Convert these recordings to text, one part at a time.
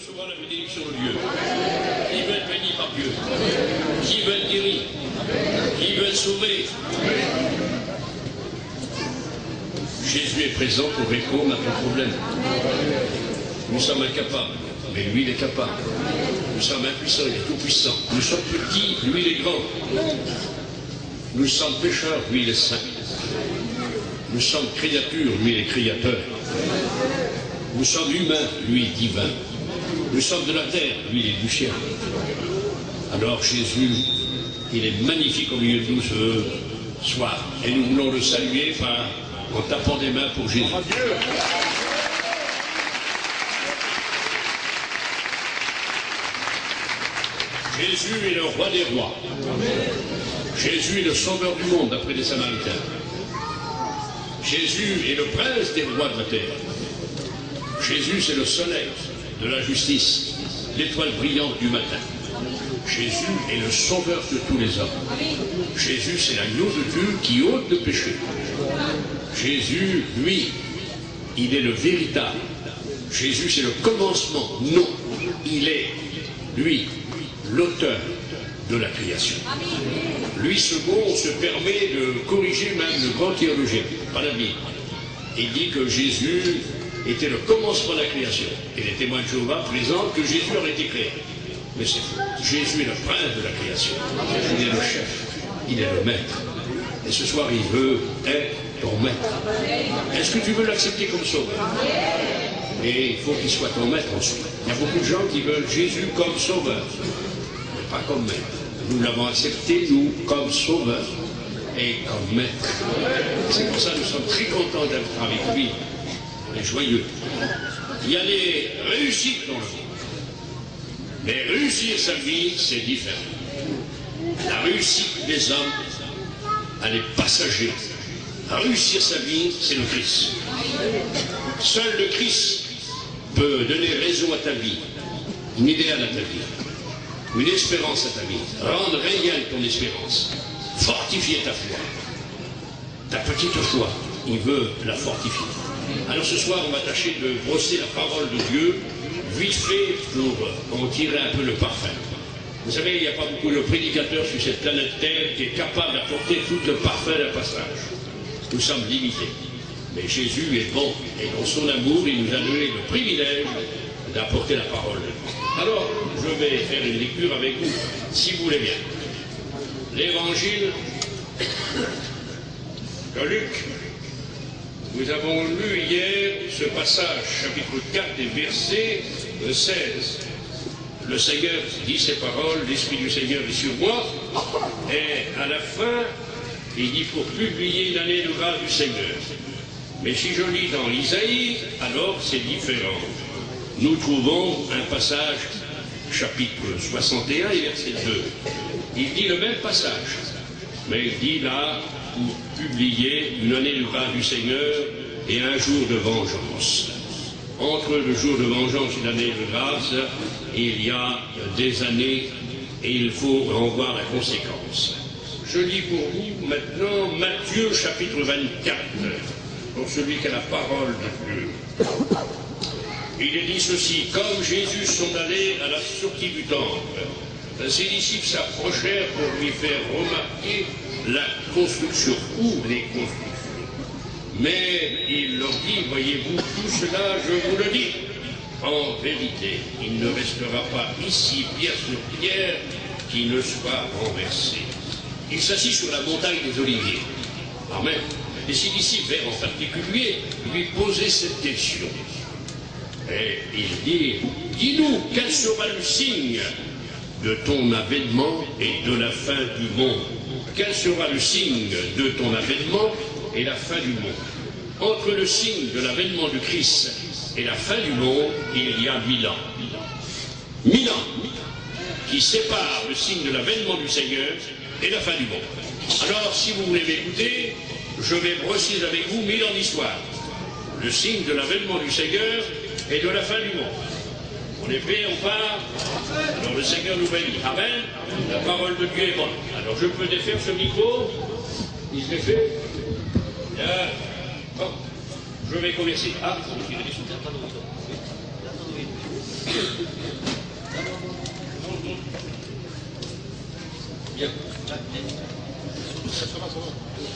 recevoir la bénédiction de Dieu? Qui veut être béni par Dieu? Qui veut être guéri? Qui veut être sauvé? Jésus est présent pour répondre à ton problème. Nous sommes incapables, mais lui il est capable. Nous sommes impuissants, il est tout puissant. Nous sommes petits, lui il est grand. Nous sommes pécheurs, lui il est saint. Nous sommes créatures, lui il est créateur. Nous sommes humains, lui divin. Nous sommes de la terre, lui il est du ciel. Alors Jésus, il est magnifique au milieu de nous ce soir. Et nous voulons le saluer en tapant des mains pour Jésus. Jésus est le roi des rois. Jésus est le sauveur du monde, d'après les Samaritains. Jésus est le prince des rois de la terre. Jésus, c'est le soleil de la justice, l'étoile brillante du matin. Jésus est le sauveur de tous les hommes. Jésus, c'est l'agneau de Dieu qui ôte le péché. Jésus, lui, il est le véritable. Jésus, c'est le commencement. Non, il est, lui, l'auteur de la création. Lui, second, se permet de corriger même le grand théologien, pas la Bible. Il dit que Jésus était le commencement de la création. Et les témoins de Jéhovah présentent que Jésus aurait été créé. Mais c'est faux. Jésus est le prince de la création. Il est le chef. Il est le maître. Et ce soir, il veut être ton maître. Est-ce que tu veux l'accepter comme sauveur? Et il faut qu'il soit ton maître ensuite. Il y a beaucoup de gens qui veulent Jésus comme sauveur, mais pas comme maître. Nous l'avons accepté, nous, comme sauveur et comme maître. C'est pour ça que nous sommes très contents d'être avec lui. On est joyeux. Il y a des réussites dans le monde. Mais réussir sa vie, c'est différent. La réussite des hommes, elle est passagère. Réussir sa vie, c'est le Christ. Seul le Christ peut donner raison à ta vie, une idéal à ta vie, une espérance à ta vie, rendre réelle ton espérance, fortifier ta foi. Ta petite foi, il veut la fortifier. Alors ce soir, on va tâcher de brosser la parole de Dieu, vite fait, pour en tirer un peu le parfum. Vous savez, il n'y a pas beaucoup de prédicateurs sur cette planète Terre qui est capable d'apporter tout le parfum d'un passage. Nous sommes limités. Mais Jésus est bon, et dans son amour, il nous a donné le privilège d'apporter la parole. Alors, je vais faire une lecture avec vous, si vous voulez bien. L'évangile de Luc. Nous avons lu hier ce passage, chapitre 4, et verset 16. Le Seigneur dit ces paroles, l'Esprit du Seigneur est sur moi, et à la fin, il dit pour publier une année de grâce du Seigneur. Mais si je lis dans l'Isaïe, alors c'est différent. Nous trouvons un passage, chapitre 61 et verset 2. Il dit le même passage, mais il dit là, pour publier une année de grâce du Seigneur et un jour de vengeance. Entre le jour de vengeance et l'année de grâce, il y a des années et il faut en voir la conséquence. Je lis pour vous maintenant Matthieu chapitre 24, pour celui qui a la parole de Dieu. Il est dit ceci: comme Jésus s'en allait à la sortie du temple, ses disciples s'approchèrent pour lui faire remarquer la construction ou les constructions. Mais il leur dit, voyez-vous, tout cela, je vous le dis, en vérité, il ne restera pas ici pierre sur pierre qui ne soit renversée. Il s'assit sur la montagne des Oliviers. Amen. Et ses disciples, en particulier, lui posaient cette question. Et il dit, dis-nous, quel sera le signe de ton avènement et de la fin du monde? Quel sera le signe de ton avènement et la fin du monde? Entre le signe de l'avènement du Christ et la fin du monde, il y a 1000 ans. 1000 ans qui séparent le signe de l'avènement du Seigneur et la fin du monde. Alors, si vous voulez m'écouter, je vais brosser avec vous 1000 ans d'histoire. Le signe de l'avènement du Seigneur et de la fin du monde. On est prêt, on part. Alors le Seigneur nous bénit. Amen. La parole de Dieu est bonne. Alors je peux défaire ce micro. Il se défait. Bien. Bon. Je vais converser. Ah, il y a des sous-titres.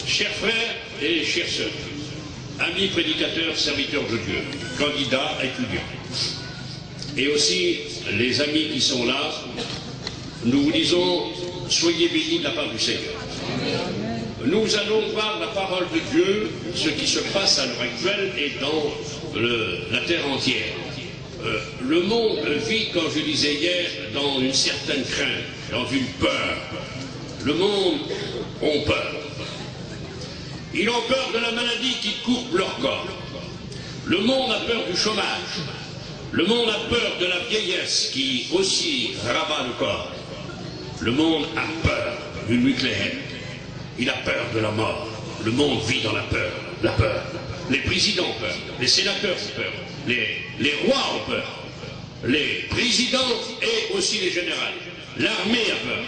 Chers frères et chères sœurs, amis prédicateurs, serviteurs de Dieu, candidats, étudiants, et aussi les amis qui sont là, nous vous disons, soyez bénis de la part du Seigneur. Nous allons voir la parole de Dieu, ce qui se passe à l'heure actuelle et dans la terre entière. Le monde vit, comme je disais hier, dans une certaine crainte, dans une peur. Le monde a peur. Ils ont peur de la maladie qui coupe leur corps. Le monde a peur du chômage. Le monde a peur de la vieillesse qui aussi rabat le corps. Le monde a peur du nucléaire. Il a peur de la mort. Le monde vit dans la peur. La peur. Les présidents ont peur. Les sénateurs ont peur. Les rois ont peur. Les présidents et aussi les généraux. L'armée a peur.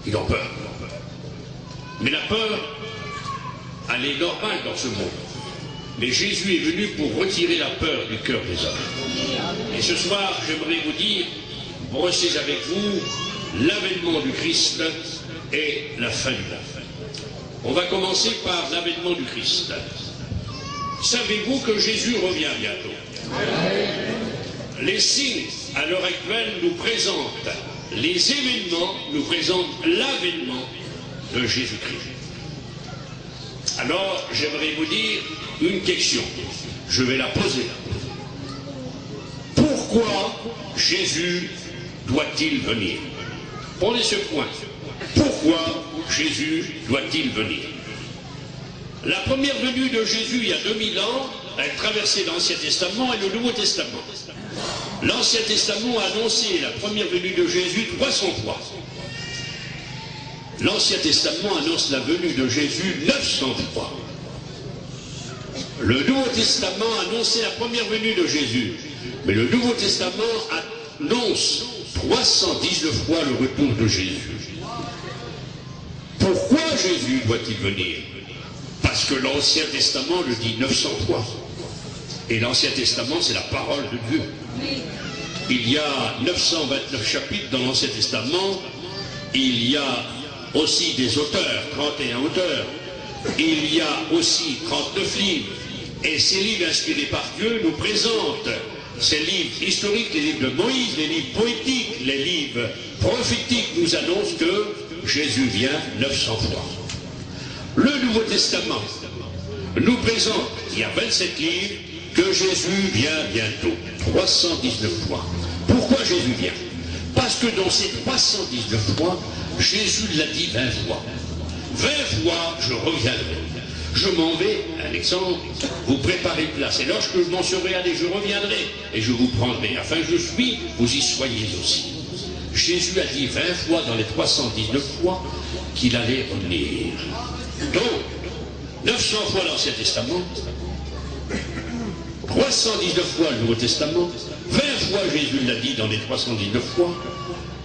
Ils ont peur. Mais la peur, elle est normale dans ce monde. Mais Jésus est venu pour retirer la peur du cœur des hommes. Et ce soir, j'aimerais vous dire, brossez avec vous l'avènement du Christ et la fin du monde. On va commencer par l'avènement du Christ. Savez-vous que Jésus revient bientôt? Les signes, à l'heure actuelle, nous présentent les événements, nous présentent l'avènement de Jésus-Christ. Alors, j'aimerais vous dire une question. Je vais la poser. Pourquoi Jésus doit-il venir? Prenez ce point. Pourquoi Jésus doit-il venir? La première venue de Jésus il y a 2000 ans, elle traversait l'Ancien Testament et le Nouveau Testament. L'Ancien Testament a annoncé la première venue de Jésus 300 fois. L'Ancien Testament annonce la venue de Jésus 900 fois. Le Nouveau Testament a annoncé la première venue de Jésus. Mais le Nouveau Testament annonce 319 fois le retour de Jésus. Pourquoi Jésus doit-il venir? Parce que l'Ancien Testament le dit 900 fois. Et l'Ancien Testament, c'est la parole de Dieu. Il y a 929 chapitres dans l'Ancien Testament. Il y a aussi des auteurs, 31 auteurs. Il y a aussi 39 livres. Et ces livres inspirés par Dieu nous présentent ces livres historiques, les livres de Moïse, les livres poétiques, les livres prophétiques nous annoncent que Jésus vient 900 fois. Le Nouveau Testament nous présente, il y a 27 livres, que Jésus vient bientôt, 319 fois. Pourquoi Jésus vient? Parce que dans ces 319 fois, Jésus l'a dit 20 fois. 20 fois, je reviendrai. Je m'en vais, un exemple, vous préparez une place. Et lorsque je m'en serai allé, je reviendrai et je vous prendrai. Afin que je suis, vous y soyez aussi. Jésus a dit 20 fois dans les 319 fois qu'il allait revenir. Donc, 900 fois l'Ancien Testament, 319 fois le Nouveau Testament, 20 fois Jésus l'a dit dans les 319 fois.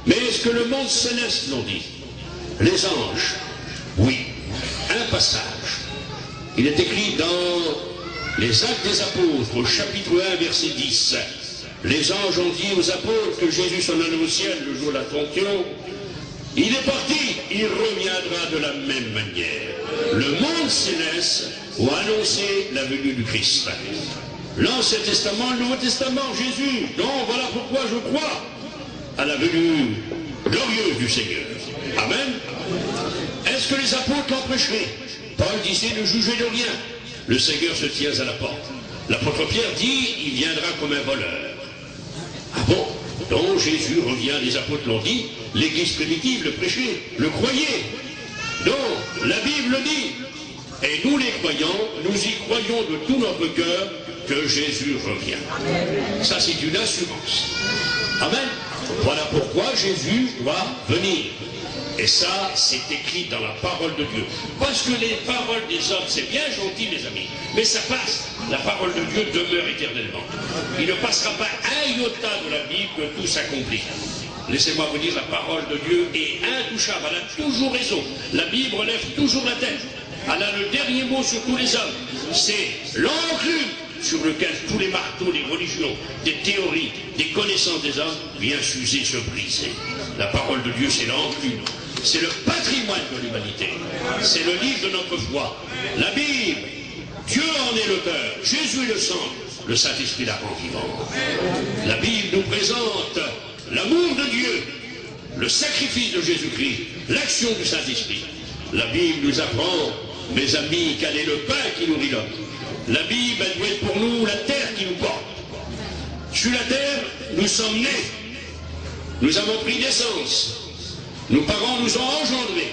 Mais est-ce que le monde céleste l'ont dit? Les anges, oui. Un passage. Il est écrit dans les Actes des Apôtres, au chapitre 1, verset 10. Les anges ont dit aux apôtres que Jésus s'en allait au ciel le jour de la Trompion. Il est parti, il reviendra de la même manière. Le monde céleste a annoncé la venue du Christ. L'Ancien Testament, le Nouveau Testament, Jésus. Donc voilà pourquoi je crois à la venue glorieuse du Seigneur. Amen. Est-ce que les apôtres l'ont prêché? Paul disait ne jugez de rien. Le Seigneur se tient à la porte. L'apôtre Pierre dit il viendra comme un voleur. Ah bon? Donc Jésus revient, les apôtres l'ont dit, l'église primitive le prêchait, le croyait. Donc la Bible dit, et nous les croyants, nous y croyons de tout notre cœur que Jésus revient. Ça c'est une assurance. Amen. Voilà pourquoi Jésus doit venir. Et ça, c'est écrit dans la parole de Dieu. Parce que les paroles des hommes, c'est bien gentil, les amis, mais ça passe. La parole de Dieu demeure éternellement. Il ne passera pas un iota de la Bible que tout s'accomplit. Laissez-moi vous dire, la parole de Dieu est intouchable. Elle a toujours raison. La Bible relève toujours la tête. Elle a le dernier mot sur tous les hommes. C'est l'enclume sur lequel tous les marteaux, des religions, des théories, des connaissances des hommes viennent s'user, se briser. La parole de Dieu, c'est l'enclume. C'est le patrimoine de l'humanité. C'est le livre de notre foi. La Bible, Dieu en est l'auteur, Jésus est le centre, le Saint-Esprit la rend vivante. La Bible nous présente l'amour de Dieu, le sacrifice de Jésus-Christ, l'action du Saint-Esprit. La Bible nous apprend, mes amis, quel est le pain qui nourrit l'homme. La Bible, elle doit être pour nous la terre qui nous porte. Sur la terre, nous sommes nés. Nous avons pris naissance. Nos parents nous ont engendrés.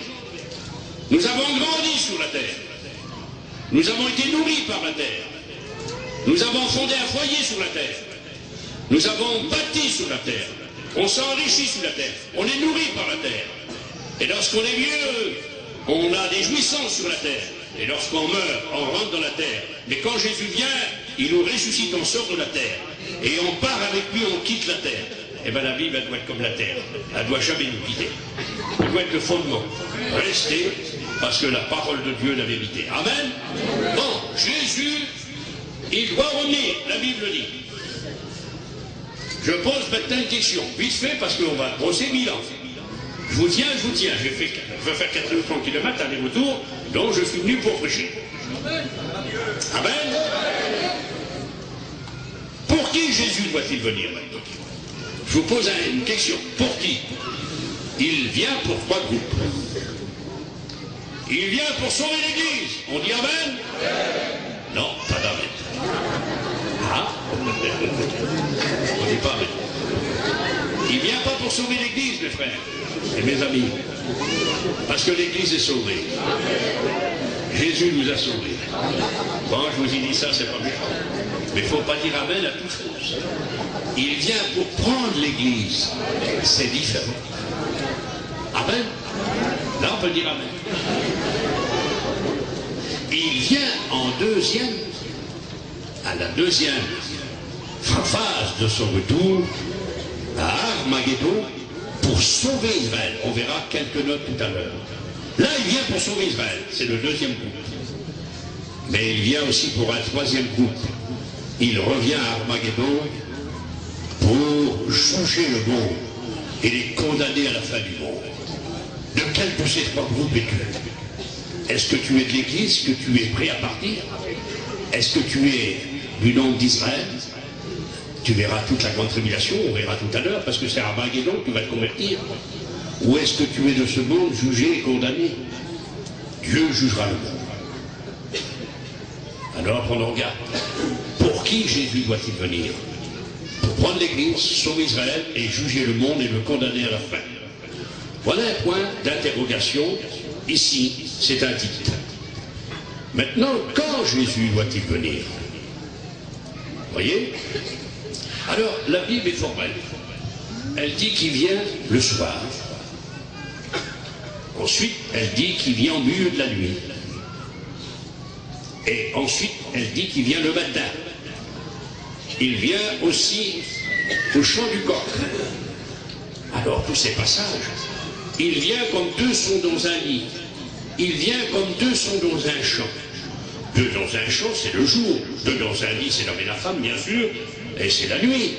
Nous avons grandi sur la terre. Nous avons été nourris par la terre. Nous avons fondé un foyer sur la terre. Nous avons bâti sur la terre. On s'enrichit sur la terre. On est nourri par la terre. Et lorsqu'on est vieux, on a des jouissances sur la terre. Et lorsqu'on meurt, on rentre dans la terre. Mais quand Jésus vient, il nous ressuscite, on sort de la terre. Et on part avec lui, on quitte la terre. Eh bien la Bible, elle doit être comme la terre. Elle ne doit jamais nous quitter. Elle doit être le fondement. Rester, parce que la parole de Dieu est la vérité. Amen. Bon, Jésus, il doit revenir, la Bible dit. Je pose maintenant une question, vite fait, parce qu'on va brosser 1000 ans. Je vous tiens. Je vais faire 400 km aller-retour, donc je suis venu pour prêcher. Amen. Pour qui Jésus doit-il venir maintenant? Je vous pose une question. Pour qui? Il vient pour quoi groupe? Il vient pour sauver l'Église. On dit Amen? Non, pas d'Amen. Ah? On dit pas Amen. Il vient pas pour sauver l'Église, mes frères et mes amis. Parce que l'Église est sauvée. Jésus nous a sauvés. Bon, je vous ai dit ça, c'est pas méchant. Mais il ne faut pas dire Amen à toute chose. Il vient pour prendre l'Église. C'est différent. Amen. Là, on peut dire Amen. Il vient en deuxième, à la deuxième phase de son retour, à Armageddon, pour sauver Israël. On verra quelques notes tout à l'heure. Là, il vient pour sauver Israël. C'est le deuxième groupe. Mais il vient aussi pour un troisième groupe. Il revient à Armageddon pour juger le monde et les condamner à la fin du monde. De quel de ces trois groupes es-tu? Est-ce que tu es de l'Église, que tu es prêt à partir? Est-ce que tu es du nom d'Israël? Tu verras toute la grande tribulation, on verra tout à l'heure, parce que c'est Armageddon que tu vas te convertir. Ou est-ce que tu es de ce monde jugé et condamné? Dieu jugera le monde. Alors prenons garde. Pour qui Jésus doit-il venir? Pour prendre l'Église, sauver Israël et juger le monde et le condamner à la fin. Voilà un point d'interrogation. Ici, c'est un dictat. Maintenant, quand Jésus doit-il venir? Voyez? Alors, la Bible est formelle. Elle dit qu'il vient le soir. Ensuite, elle dit qu'il vient au milieu de la nuit. Et ensuite, elle dit qu'il vient le matin. Il vient aussi au chant du coq. Alors, tous ces passages, il vient comme deux sont dans un lit. Il vient comme deux sont dans un champ. Deux dans un champ, c'est le jour. Deux dans un lit, c'est l'homme et la femme, bien sûr. Et c'est la nuit.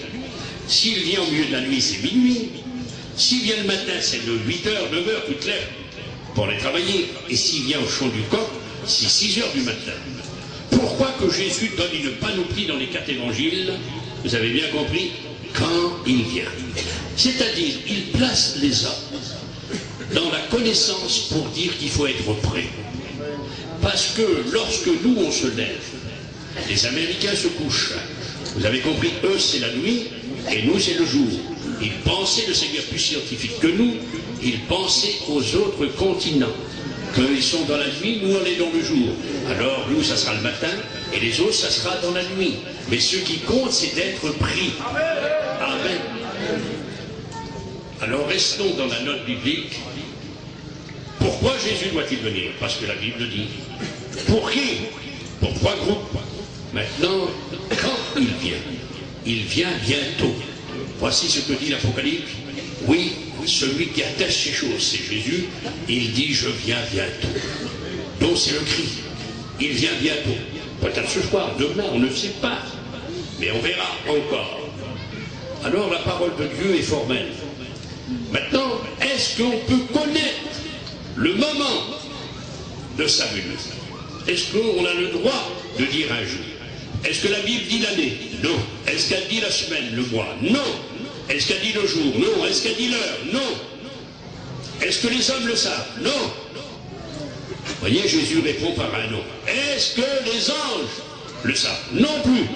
S'il vient au milieu de la nuit, c'est minuit. S'il vient le matin, c'est de 8h, 9h, toute l'heure, pour aller travailler. Et s'il vient au chant du coq, c'est 6h du matin. Pourquoi que Jésus donne une panoplie dans les 4 évangiles? Vous avez bien compris? Quand il vient. C'est-à-dire, il place les hommes dans la connaissance pour dire qu'il faut être prêt. Parce que lorsque nous, on se lève, les Américains se couchent. Vous avez compris, eux, c'est la nuit, et nous, c'est le jour. Ils pensaient, le Seigneur plus scientifique que nous, ils pensaient aux autres continents. Qu'ils sont dans la nuit, nous, on est dans le jour. Alors, nous, ça sera le matin, et les autres, ça sera dans la nuit. Mais ce qui compte, c'est d'être pris. Amen. Alors, restons dans la note biblique. Pourquoi Jésus doit-il venir? Parce que la Bible dit. Pour qui? Pour 3 groupes. Maintenant, quand il vient bientôt. Voici ce que dit l'Apocalypse. Oui, celui qui atteste ces choses, c'est Jésus. Il dit, je viens bientôt. Donc c'est le cri. Il vient bientôt. Peut-être ce soir, demain, on ne sait pas. Mais on verra encore. Alors la parole de Dieu est formelle. Maintenant, est-ce qu'on peut connaître le moment de sa venue? Est-ce qu'on a le droit de dire un jour? Est-ce que la Bible dit l'année? Non. Est-ce qu'elle dit la semaine, le mois? Non. Est-ce qu'elle dit le jour? Non. Est-ce qu'elle dit l'heure? Non. Est-ce que les hommes le savent? Non. Vous voyez, Jésus répond par un non. Est-ce que les anges le savent? Non plus.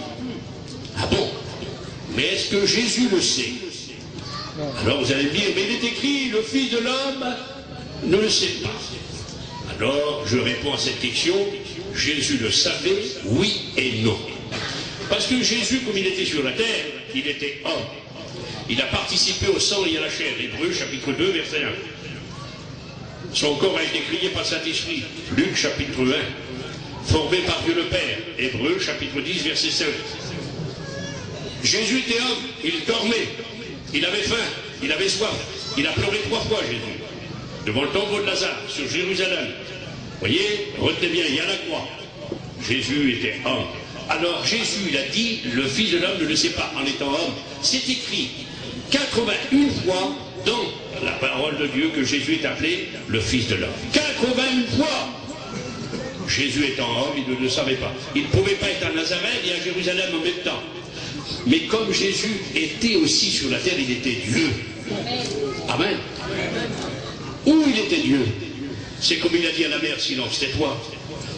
Ah bon? Mais est-ce que Jésus le sait? Alors vous allez me dire, mais il est écrit, le Fils de l'homme ne le sait pas. Alors je réponds à cette question, Jésus le savait, oui et non. Parce que Jésus, comme il était sur la terre, il était homme. Il a participé au sang et à la chair. Hébreux chapitre 2, verset 1. Son corps a été crié par le Saint-Esprit. Luc chapitre 1. Formé par Dieu le Père. Hébreux chapitre 10, verset 5. Jésus était homme, il dormait, il avait faim, il avait soif, il a pleuré 3 fois Jésus, devant le tombeau de Lazare, sur Jérusalem. Vous voyez, retenez bien, il y a la croix. Jésus était homme. Alors Jésus, il a dit, le Fils de l'homme ne le sait pas, en étant homme. C'est écrit 81 fois dans la parole de Dieu que Jésus est appelé le Fils de l'homme. 81 fois. Jésus étant homme, il ne le savait pas. Il ne pouvait pas être à Nazareth et à Jérusalem en même temps. Mais comme Jésus était aussi sur la terre, il était Dieu. Amen. Où il était Dieu? C'est comme il a dit à la mer, silence, tais-toi.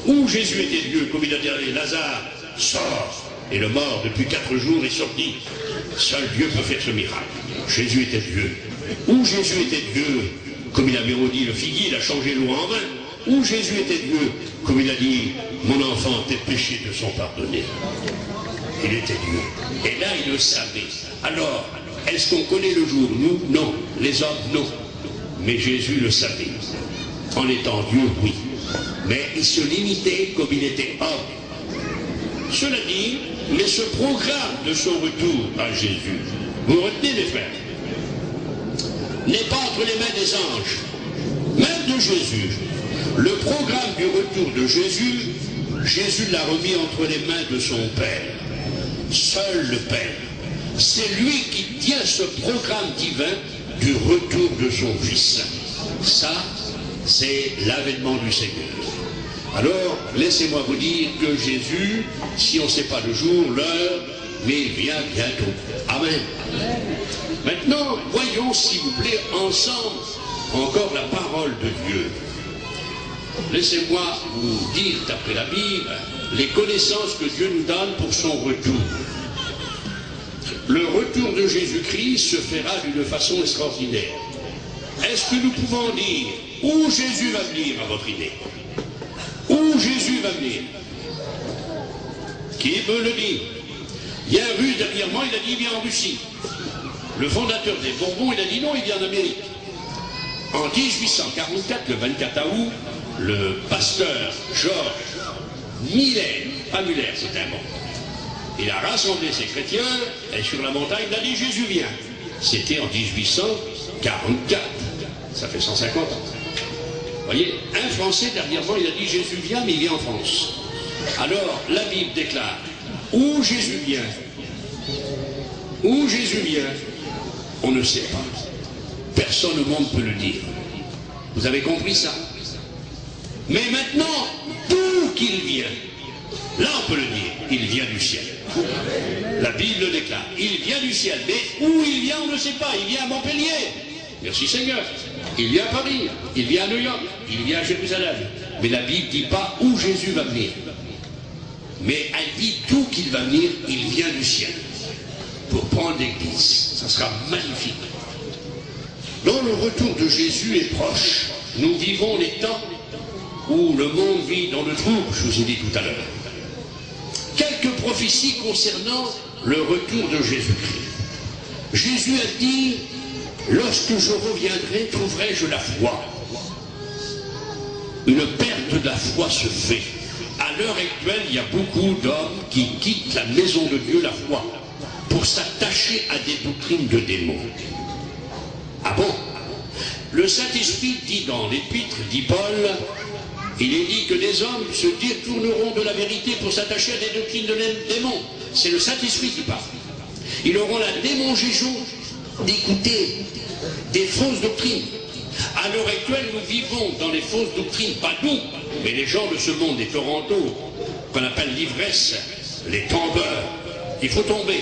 Où Jésus était Dieu, comme il a dit à Lazare, sors. Et le mort, depuis 4 jours, est sorti. Seul Dieu peut faire ce miracle. Jésus était Dieu. Où Jésus était Dieu, comme il avait redit le figuier, il a changé l'eau en vin. Où Jésus était Dieu, comme il a dit, mon enfant, tes péchés te sont pardonnés. Il était Dieu. Et là, il le savait. Alors, est-ce qu'on connaît le jour? Nous, non. Les hommes, non. Mais Jésus le savait. En étant Dieu, oui. Mais il se limitait comme il était homme. Cela dit, mais ce programme de son retour à Jésus, vous retenez mes frères, n'est pas entre les mains des anges, même de Jésus. Le programme du retour de Jésus, Jésus l'a remis entre les mains de son Père. Seul le Père. C'est lui qui tient ce programme divin du retour de son Fils. Ça, c'est l'avènement du Seigneur. Alors, laissez-moi vous dire que Jésus, si on ne sait pas le jour, l'heure, mais il vient bientôt. Amen. Maintenant, voyons, s'il vous plaît, ensemble, encore la parole de Dieu. Laissez-moi vous dire, d'après la Bible, les connaissances que Dieu nous donne pour son retour. Le retour de Jésus-Christ se fera d'une façon extraordinaire. Est-ce que nous pouvons dire où Jésus va venir, à votre idée? Où Jésus va venir? Qui peut le dire? Il y a un Russe derrière moi, il a dit il vient en Russie. Le fondateur des Bourbons, il a dit non, il vient en Amérique. En 1844, le 24 août, le pasteur Georges Miller, pas Muller, c'est un bon. Il a rassemblé ses chrétiens et sur la montagne, il a dit Jésus vient. C'était en 1844. Ça fait 150 ans. Vous voyez, un Français derrière moi, il a dit Jésus vient, mais il vient en France. Alors, la Bible déclare où Jésus vient, où Jésus vient, on ne sait pas. Personne au monde peut le dire. Vous avez compris ça? Mais maintenant, d'où qu'il vient, là on peut le dire, il vient du ciel. La Bible le déclare, il vient du ciel. Mais où il vient, on ne sait pas. Il vient à Montpellier. Merci Seigneur. Il vient à Paris, il vient à New York, il vient à Jérusalem. Mais la Bible ne dit pas où Jésus va venir. Mais elle dit d'où qu'il va venir, il vient du ciel. Pour prendre l'église. Ça sera magnifique. Donc le retour de Jésus est proche. Nous vivons les temps où le monde vit dans le trouble, je vous ai dit tout à l'heure. Quelques prophéties concernant le retour de Jésus-Christ. Jésus a dit, lorsque je reviendrai, trouverai-je la foi? Une perte de la foi se fait. À l'heure actuelle, il y a beaucoup d'hommes qui quittent la maison de Dieu, la foi, pour s'attacher à des doctrines de démons. Ah bon? Le Saint-Esprit dit dans l'Épître, dit Paul, Il est dit que des hommes se détourneront de la vérité pour s'attacher à des doctrines de démons. C'est le Saint-Esprit qui parle. Ils auront la démangeaison d'écouter des fausses doctrines. À l'heure actuelle, nous vivons dans les fausses doctrines, pas nous, mais les gens de ce monde, les Toronto, qu'on appelle l'ivresse, les tombeurs. Il faut tomber.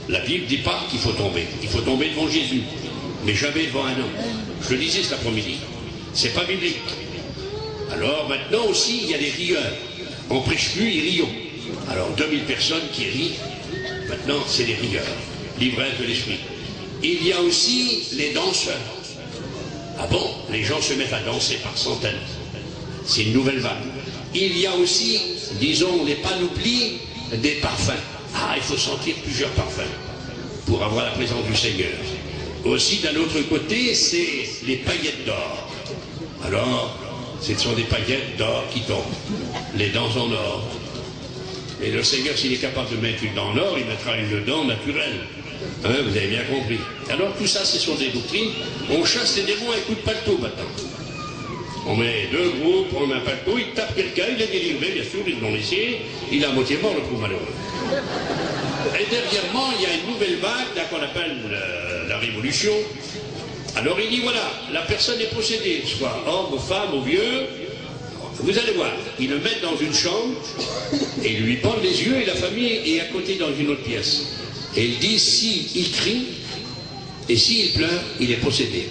La Bible ne dit pas qu'il faut tomber. Il faut tomber devant Jésus, mais jamais devant un homme. Je le disais cet après-midi. C'est pas biblique. Alors maintenant aussi, il y a des rieurs. On prêche plus, ils rient. Alors 2000 personnes qui rient, maintenant c'est des rieurs. L'ivresse de l'esprit. Il y a aussi les danseurs. Ah bon, les gens se mettent à danser par centaines. C'est une nouvelle vague. Il y a aussi, disons, les panoplies des parfums. Ah, il faut sentir plusieurs parfums pour avoir la présence du Seigneur. Aussi, d'un autre côté, c'est les paillettes d'or. Alors, ce sont des paillettes d'or qui tombent. Les dents en or. Et le Seigneur, s'il est capable de mettre une dent en or, il mettra une dent naturelle. Hein, vous avez bien compris. Alors tout ça, ce sont des doctrines. On chasse les démons à un coup de paletot maintenant. On met deux groupes, on met un paletot, il tape quelqu'un, il est délivré, bien sûr, ils l'ont laissé, il a à moitié mort, le pauvre malheureux. Et derrièrement, il y a une nouvelle vague, là qu'on appelle la révolution. Alors il dit, voilà, la personne est possédée, soit homme ou femme ou vieux. Vous allez voir, ils le mettent dans une chambre, et ils lui pendent les yeux, et la famille est à côté dans une autre pièce. Et il dit, s'il crie, et s'il pleure, il est possédé.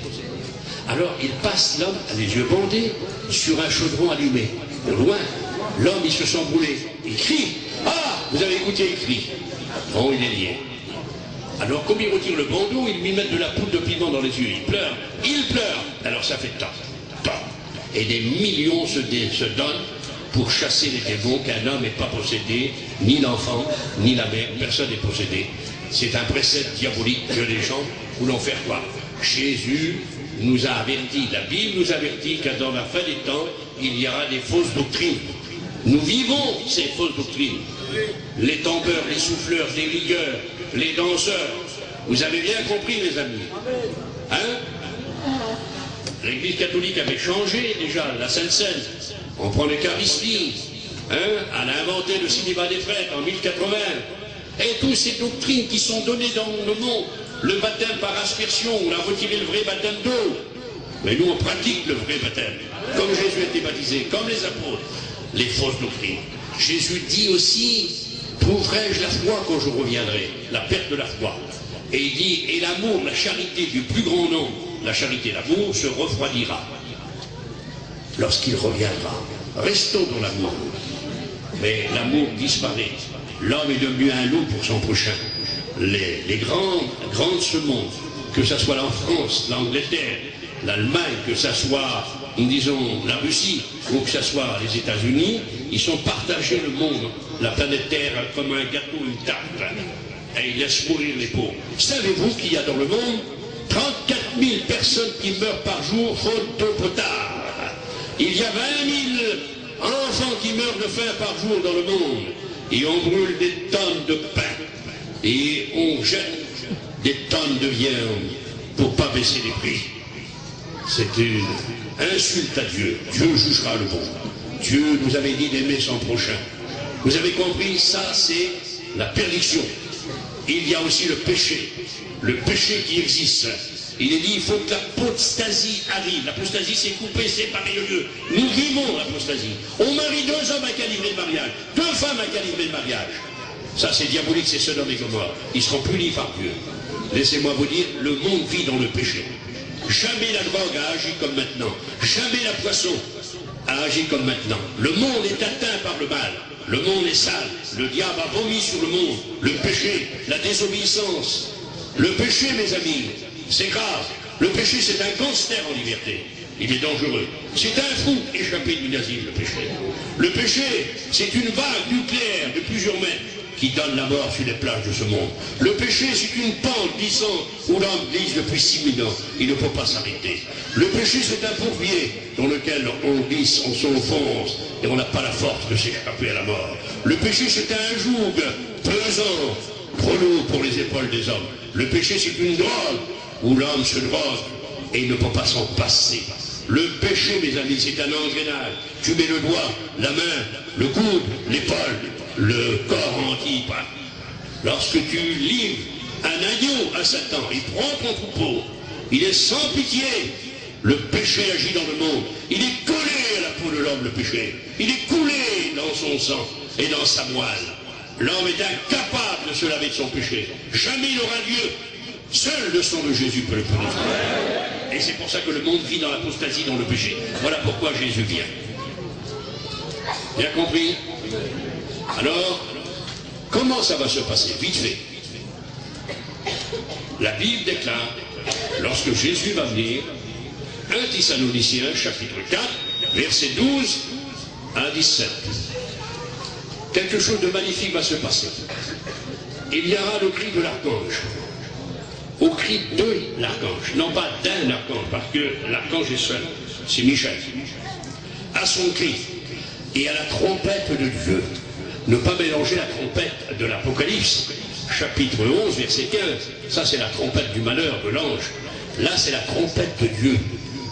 Alors il passe l'homme, les yeux bandés, sur un chaudron allumé. Au loin, l'homme il se sent brûler. Il crie, ah, vous avez écouté, il crie. Bon, il est lié. Alors comme il retire le bandeau, il lui met de la poudre de piment dans les yeux. Il pleure. Alors ça fait tant. Et des millions se donnent pour chasser les démons, qu'un homme n'est pas possédé, ni l'enfant, ni la mère, personne n'est possédé. C'est un précepte diabolique que les gens voulont faire quoi? Jésus nous a avertis, la Bible nous avertit que dans la fin des temps, il y aura des fausses doctrines. Nous vivons ces fausses doctrines. Les tombeurs, les souffleurs, les rieurs, les danseurs. Vous avez bien compris, mes amis. Hein? L'Église catholique avait changé déjà, la Sainte-Seine. On prend l'Eucharistie. Hein? Elle a inventé le cinéma des prêtres en 1080. Et toutes ces doctrines qui sont données dans le monde, le baptême par aspersion, on a retiré le vrai baptême d'eau. Mais nous, on pratique le vrai baptême. Comme Jésus a été baptisé, comme les apôtres. Les fausses doctrines. Jésus dit aussi, trouverai-je la foi quand je reviendrai? La perte de la foi. Et il dit, et l'amour, la charité du plus grand nombre, la charité, l'amour, se refroidira lorsqu'il reviendra. Restons dans l'amour. Mais l'amour disparaît. L'homme est devenu un loup pour son prochain. Les grands de ce monde, que ce soit la France, l'Angleterre, l'Allemagne, que ce soit, disons, la Russie, ou que ce soit les États-Unis, ils sont partagés le monde, la planète Terre, comme un gâteau, une tarte. Et ils laissent mourir les pauvres. Savez-vous qu'il y a dans le monde 34 000 personnes qui meurent par jour faute d'eau potable? Il y a 20 000 enfants qui meurent de faim par jour dans le monde. Et on brûle des tonnes de pain. Et on jette des tonnes de viande pour ne pas baisser les prix. C'est une insulte à Dieu. Dieu jugera le bon. Dieu nous avait dit d'aimer son prochain. Vous avez compris, ça c'est la perdition. Il y a aussi le péché qui existe. Il est dit, il faut que l'apostasie arrive. L'apostasie, c'est couper, séparer le lieu. Nous vivons l'apostasie. On marie 2 hommes à calibrer le mariage, 2 femmes à calibrer le mariage. Ça, c'est diabolique, c'est Sodome et Gomorrhe. Ils seront punis par Dieu. Laissez-moi vous dire, le monde vit dans le péché. Jamais la drogue a agi comme maintenant. Jamais la poisson a agi comme maintenant. Le monde est atteint par le mal. Le monde est sale. Le diable a vomi sur le monde. Le péché, la désobéissance. Le péché, mes amis, c'est grave. Le péché, c'est un gangster en liberté. Il est dangereux. C'est un fou échappé du asile, le péché. Le péché, c'est une vague nucléaire de plusieurs mètres qui donne la mort sur les plages de ce monde. Le péché, c'est une pente glissante où l'homme glisse depuis 6000 ans. Il ne peut pas s'arrêter. Le péché, c'est un fourvier dans lequel on glisse, on s'enfonce et on n'a pas la force de s'échapper à la mort. Le péché, c'est un joug pesant, trop lourd pour les épaules des hommes. Le péché, c'est une drogue où l'homme se drogue et il ne peut pas s'en passer. Le péché, mes amis, c'est un engrenage. Tu mets le doigt, la main, le coude, l'épaule, le corps entier. Lorsque tu livres un agneau à Satan, il prend ton troupeau, il est sans pitié. Le péché agit dans le monde. Il est collé à la peau de l'homme, le péché. Il est coulé dans son sang et dans sa moelle. L'homme est incapable de se laver de son péché. Jamais il n'aura Dieu. Seul le sang de Jésus peut le purifier. Et c'est pour ça que le monde vit dans l'apostasie, dans le péché. Voilà pourquoi Jésus vient. Bien compris? Alors, comment ça va se passer? Vite fait. La Bible déclare, lorsque Jésus va venir, 1 Thessaloniciens, chapitre 4, versets 12 à 17. Quelque chose de magnifique va se passer. Il y aura le cri de l'archange. Au cri de l'archange, non pas d'un archange, parce que l'archange est seul, c'est Michel. À son cri et à la trompette de Dieu. Ne pas mélanger la trompette de l'Apocalypse, chapitre 11, verset 15. Ça, c'est la trompette du malheur, de l'ange. Là, c'est la trompette de Dieu.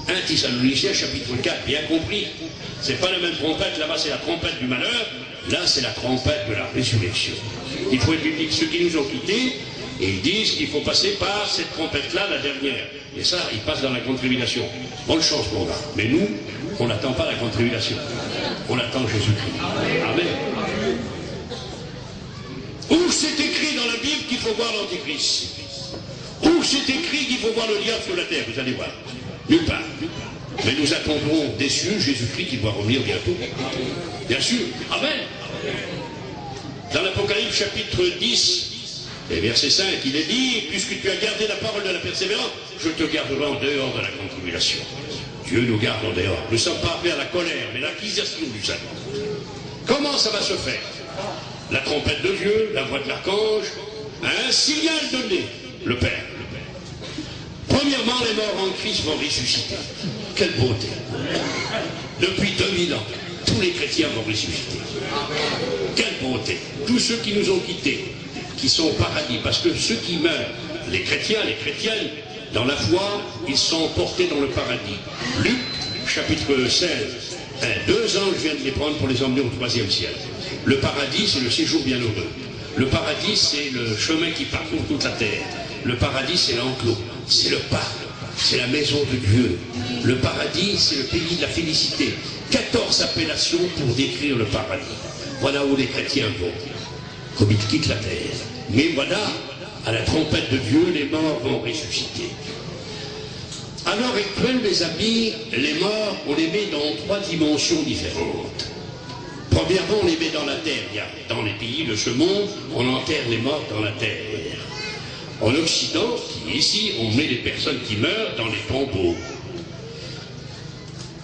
1 Thessaloniciens, chapitre 4, bien compris. C'est pas la même trompette, là-bas, c'est la trompette du malheur. Là, c'est la trompette de la résurrection. Il faut être biblique, ceux qui nous ont quittés, et ils disent qu'il faut passer par cette trompette-là, la dernière. Et ça, ils passent dans la grande tribulation. Bonne chance pour là. Mais nous, on n'attend pas la grande tribulation. On attend Jésus-Christ. Amen. Où c'est écrit dans la Bible qu'il faut voir l'Antichrist? Où c'est écrit qu'il faut voir le diable sur la terre? Vous allez voir. Nulle part. Mais nous attendrons déçus Jésus-Christ qui doit revenir bientôt. Bien sûr. Amen. Dans l'Apocalypse chapitre 10, et verset 5, il est dit, puisque tu as gardé la parole de la persévérance, je te garderai en dehors de la grande tribulation. Dieu nous garde en dehors. Nous ne sommes pas appelés à la colère, mais l'acquisition du salut. Comment ça va se faire? La trompette de Dieu, la voix de l'archange, un signal donné, le Père. Premièrement, les morts en Christ vont ressusciter. Quelle beauté! Depuis 2000 ans, tous les chrétiens vont ressusciter. Quelle beauté! Tous ceux qui nous ont quittés, qui sont au paradis, parce que ceux qui meurent, les chrétiens, les chrétiennes, dans la foi, ils sont portés dans le paradis. Luc, chapitre 16, deux anges viennent les prendre pour les emmener au 3e ciel. Le paradis, c'est le séjour bienheureux. Le paradis, c'est le chemin qui parcourt toute la terre. Le paradis, c'est l'enclos, c'est le parc, c'est la maison de Dieu. Le paradis, c'est le pays de la félicité. 14 appellations pour décrire le paradis. Voilà où les chrétiens vont, comme ils quittent la terre. Mais voilà, à la trompette de Dieu, les morts vont ressusciter. À l'heure actuelle, mes amis, les morts, on les met dans 3 dimensions différentes. Premièrement, on les met dans la terre. Dans les pays de ce monde, on enterre les morts dans la terre. En Occident, ici, on met les personnes qui meurent dans les tombeaux.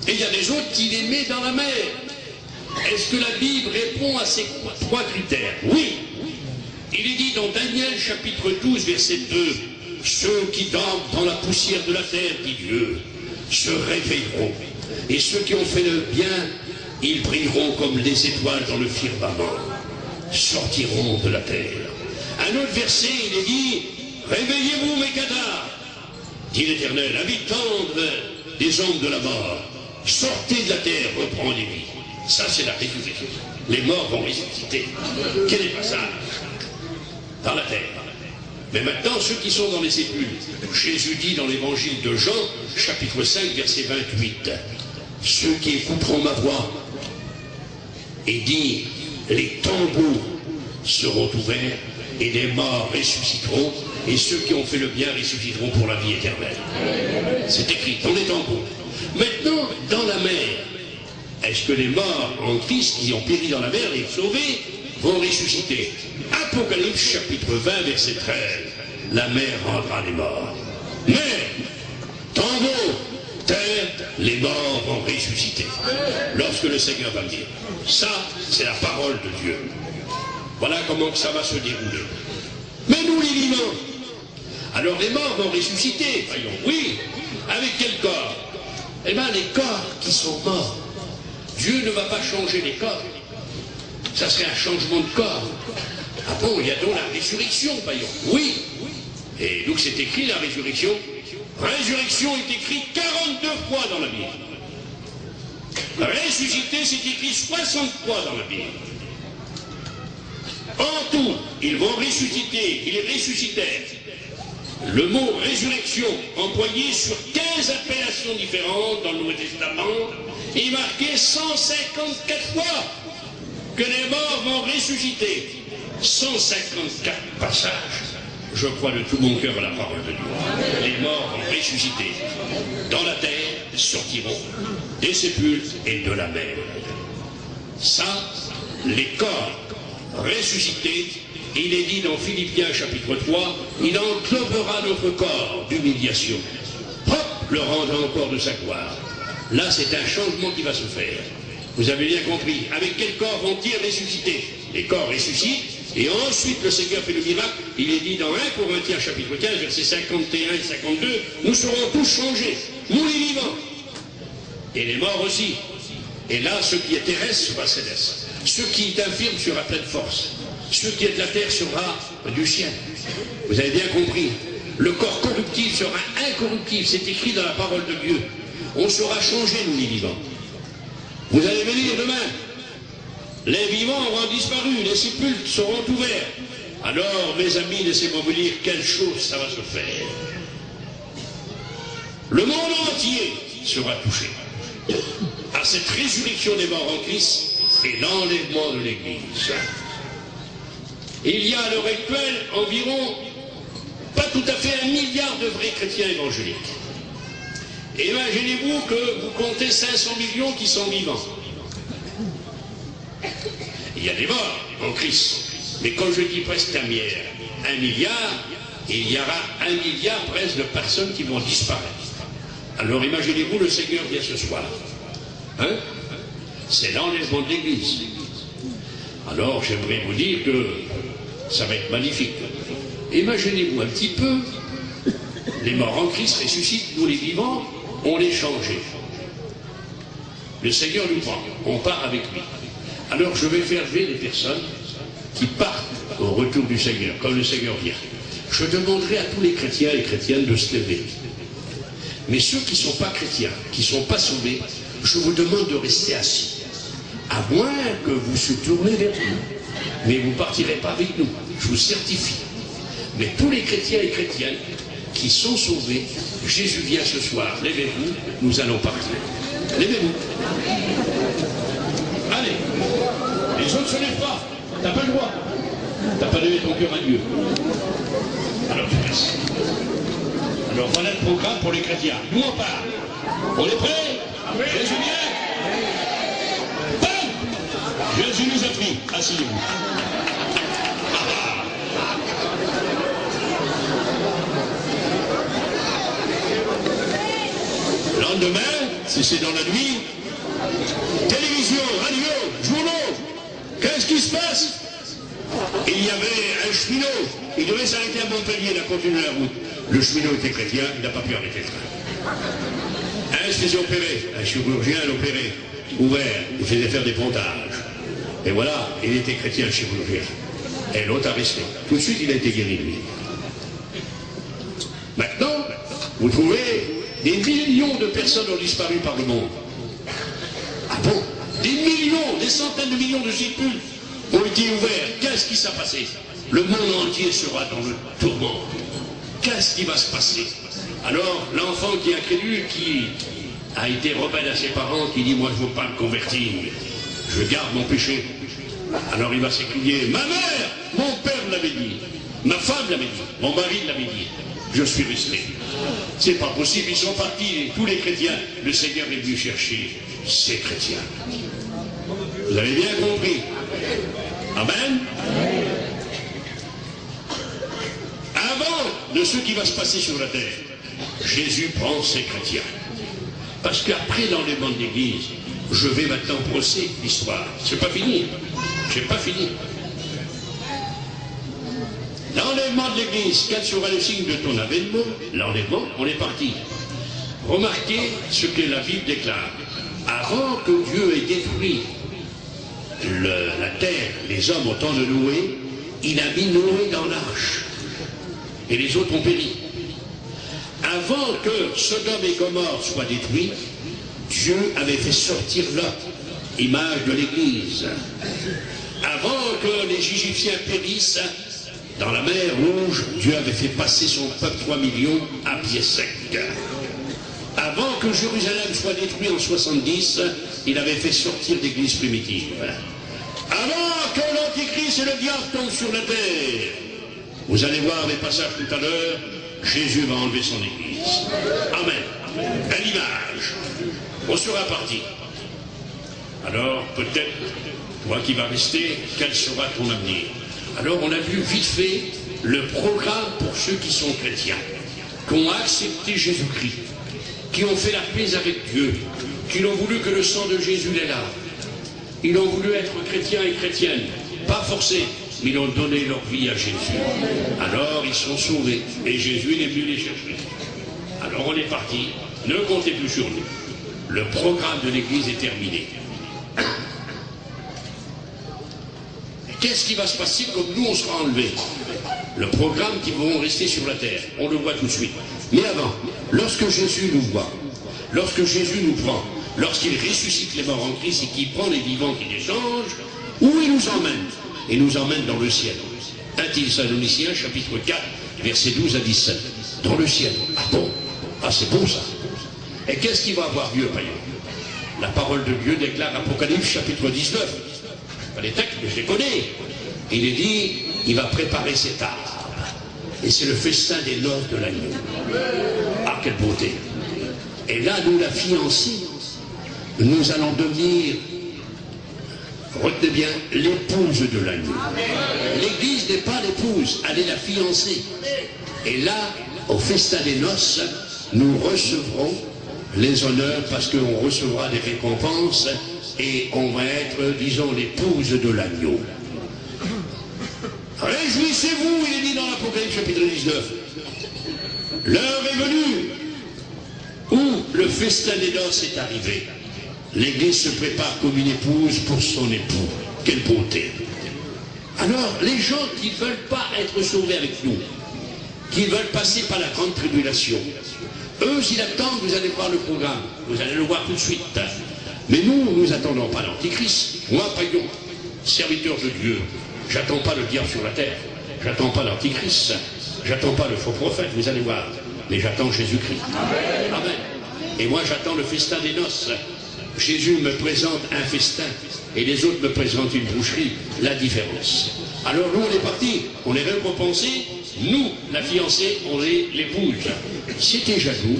Et il y a des autres qui les mettent dans la mer. Est-ce que la Bible répond à ces 3 critères? Oui. Il est dit dans Daniel chapitre 12, verset 2, « Ceux qui dorment dans la poussière de la terre, dit Dieu, se réveilleront. Et ceux qui ont fait le bien, ils brilleront comme les étoiles dans le firmament, sortiront de la terre. » Un autre verset, il est dit, « Réveillez-vous, mes cadavres, dit l'Éternel, habitants des ombres de la mort, sortez de la terre, reprendez-vous. » Ça, c'est la résurrection. Les morts vont ressusciter. Quel est le passage? Dans la terre. Mais maintenant, ceux qui sont dans les sépulcres, Jésus dit dans l'évangile de Jean, chapitre 5, verset 28, « Ceux qui écouteront ma voix, et dit, les tombeaux seront ouverts, et les morts ressusciteront, et ceux qui ont fait le bien ressusciteront pour la vie éternelle. » C'est écrit dans les tombeaux. Maintenant, dans la mer, est-ce que les morts en Christ qui ont péri dans la mer, les sauvés, vont ressusciter? Apocalypse chapitre 20, verset 13. La mer rendra les morts. Mais, tombeau, terre, les morts vont ressusciter. Lorsque le Seigneur va venir. Ça, c'est la parole de Dieu. Voilà comment ça va se dérouler. Mais nous, les vivants, alors les morts vont ressusciter. Voyons, oui. Avec quel corps? Eh bien, les corps qui sont morts. Dieu ne va pas changer les corps. Ça serait un changement de corps. Ah bon, il y a donc la résurrection, voyons. Oui. Et donc c'est écrit la résurrection. Résurrection est écrit 42 fois dans la Bible. Ressuscité, c'est écrit 60 fois dans la Bible. En tout, ils vont ressusciter, ils ressuscitèrent. Le mot résurrection, employé sur 15 appellations différentes dans le Nouveau Testament, est marqué 154 fois que les morts vont ressusciter. 154 passages. Je crois de tout mon cœur à la parole de Dieu. Les morts vont ressusciter. Dans la terre sortiront des sépulcres et de la mer. Ça, les corps ressuscités, il est dit dans Philippiens chapitre 3, il englobera notre corps d'humiliation, hop, le rendant encore de sa gloire. Là, c'est un changement qui va se faire. Vous avez bien compris. Avec quel corps vont-ils ressusciter? Les corps ressuscitent, et ensuite le Seigneur fait le miracle. Il est dit dans 1 Corinthiens chapitre 15, versets 51 et 52, nous serons tous changés, nous les vivants, et les morts aussi. Et là, ce qui est terrestre sera céleste. Ce qui est infirme sera pleine force. Ce qui est de la terre sera du ciel. Vous avez bien compris. Le corps corruptible sera incorruptible. C'est écrit dans la parole de Dieu. On sera changé, nous les vivants. Vous allez venir demain. Les vivants auront disparu. Les sépulcres seront ouverts. Alors, mes amis, laissez-moi vous dire quelle chose ça va se faire. Le monde entier sera touché à cette résurrection des morts en Christ et l'enlèvement de l'Église. Il y a à l'heure actuelle environ, pas tout à fait 1 milliard de vrais chrétiens évangéliques. Imaginez-vous que vous comptez 500 millions qui sont vivants. Il y a des morts en Christ. Mais quand je dis presque 1 milliard, il y aura 1 milliard presque de personnes qui vont disparaître. Alors imaginez-vous le Seigneur vient ce soir. Hein? C'est l'enlèvement de l'Église. Alors j'aimerais vous dire que ça va être magnifique. Imaginez-vous un petit peu, les morts en Christ ressuscitent, nous les vivants, on les change. Le Seigneur nous prend, on part avec lui. Alors je vais faire lever des personnes qui partent au retour du Seigneur, quand le Seigneur vient. Je demanderai à tous les chrétiens et chrétiennes de se lever. Mais ceux qui ne sont pas chrétiens, qui ne sont pas sauvés, je vous demande de rester assis. À moins que vous se tournez vers nous. Mais vous ne partirez pas avec nous, je vous certifie. Mais tous les chrétiens et chrétiennes qui sont sauvés, Jésus vient ce soir, levez-vous, nous allons partir. Levez-vous. Allez, les autres ne se lèvent pas, tu n'as pas le droit. Tu n'as pas donné ton cœur à Dieu. Alors tu restes. Alors voilà le programme pour les chrétiens. Nous on part. On est prêts? Jésus vient. Bam! Jésus nous a pris. Asseyez-vous. Le lendemain, si c'est dans la nuit, télévision, radio, journaux, qu'est-ce qui se passe? Il y avait un cheminot, il devait s'arrêter à Montpellier, il a continué la route. Le cheminot était chrétien, il n'a pas pu arrêter le train. Un se faisait opérer, un chirurgien l'opérait, ouvert, il faisait faire des pontages. Et voilà, il était chrétien, le chirurgien. Et l'autre a resté. Tout de suite, il a été guéri, lui. Maintenant, vous trouvez, des millions de personnes ont disparu par le monde. Ah bon? Des millions, des centaines de millions de sépulcres ont été ouverts. Qu'est-ce qui s'est passé? Le monde entier sera dans le tourment. Qu'est-ce qui va se passer? Alors, l'enfant qui est incrédule, qui a été rebelle à ses parents, qui dit « Moi, je ne veux pas me convertir, je garde mon péché. » Alors, il va s'écrier « Ma mère, mon père l'avait dit, ma femme l'avait dit, mon mari l'avait dit, je suis resté. » C'est pas possible, ils sont partis, tous les chrétiens. Le Seigneur est venu chercher ces chrétiens. Vous avez bien compris? Amen. Avant de ce qui va se passer sur la terre, Jésus prend ses chrétiens. Parce qu'après l'enlèvement de l'Église, je vais maintenant brosser l'histoire. C'est pas fini. J'ai pas fini. L'enlèvement de l'Église, quel sera le signe de ton avènement? L'enlèvement, on est parti. Remarquez ce que la Bible déclare. Avant que Dieu ait détruit la terre, les hommes au temps de Noé, il a mis Noé dans l'arche. Et les autres ont péri. Avant que Sodome et Gomorrhe soient détruits, Dieu avait fait sortir Lot, image de l'Église. Avant que les Égyptiens périssent dans la mer Rouge, Dieu avait fait passer son peuple 3 millions à pied sec. Avant que Jérusalem soit détruit en 70, il avait fait sortir l'Église primitive. Avant que l'Antichrist et le diable tombent sur la terre, vous allez voir les passages tout à l'heure, Jésus va enlever son Église. Amen. Belle image. On sera parti. Alors, peut-être, toi qui vas rester, quel sera ton avenir? Alors, on a vu vite fait le programme pour ceux qui sont chrétiens, qui ont accepté Jésus-Christ, qui ont fait la paix avec Dieu, qui ont voulu que le sang de Jésus les lave. Ils ont voulu être chrétiens et chrétiennes, pas forcés, mais ils ont donné leur vie à Jésus. Alors, ils sont sauvés, et Jésus il est venu les chercher. Alors, on est parti, ne comptez plus sur nous. Le programme de l'Église est terminé. Qu'est-ce qui va se passer comme nous on sera enlevés? Le programme qui vont rester sur la terre, on le voit tout de suite. Mais avant, lorsque Jésus nous voit, lorsque Jésus nous prend, lorsqu'il ressuscite les morts en Christ et qu'il prend les vivants qui les changent, où il nous emmène? Il nous emmène dans le ciel. 1 Thessaloniciens chapitre 4, versets 12 à 17. Dans le ciel. Ah bon? Ah c'est bon ça. Et qu'est-ce qui va avoir lieu, païen? La parole de Dieu déclare Apocalypse chapitre 19. Pas les textes, mais je les connais. Il est dit, il va préparer ses tables. Et c'est le festin des noces de l'agneau. Ah, quelle beauté. Et là, nous, la fiancée, nous allons devenir, retenez bien, l'épouse de l'agneau. L'église n'est pas l'épouse, elle est la fiancée. Et là, au festin des noces, nous recevrons les honneurs parce qu'on recevra des récompenses et on va être, disons, l'épouse de l'agneau. Réjouissez-vous, il est dit dans l'Apocalypse chapitre 19. L'heure est venue où le festin des noces est arrivé. L'Église se prépare comme une épouse pour son époux. Quelle beauté! Alors, les gens qui ne veulent pas être sauvés avec nous, qui veulent passer par la grande tribulation, eux, s'ils attendent, vous allez voir le programme. Vous allez le voir tout de suite. Mais nous n'attendons pas l'Antichrist. Moi, païen, serviteur de Dieu, j'attends pas le diable sur la terre. J'attends pas l'Antichrist. J'attends pas le faux prophète, vous allez voir. Mais j'attends Jésus-Christ. Amen. Et moi, j'attends le festin des noces. Jésus me présente un festin et les autres me présentent une boucherie. La différence. Alors nous, on est partis. On est récompensés. Nous, la fiancée, on est l'épouse. Si tu es jaloux,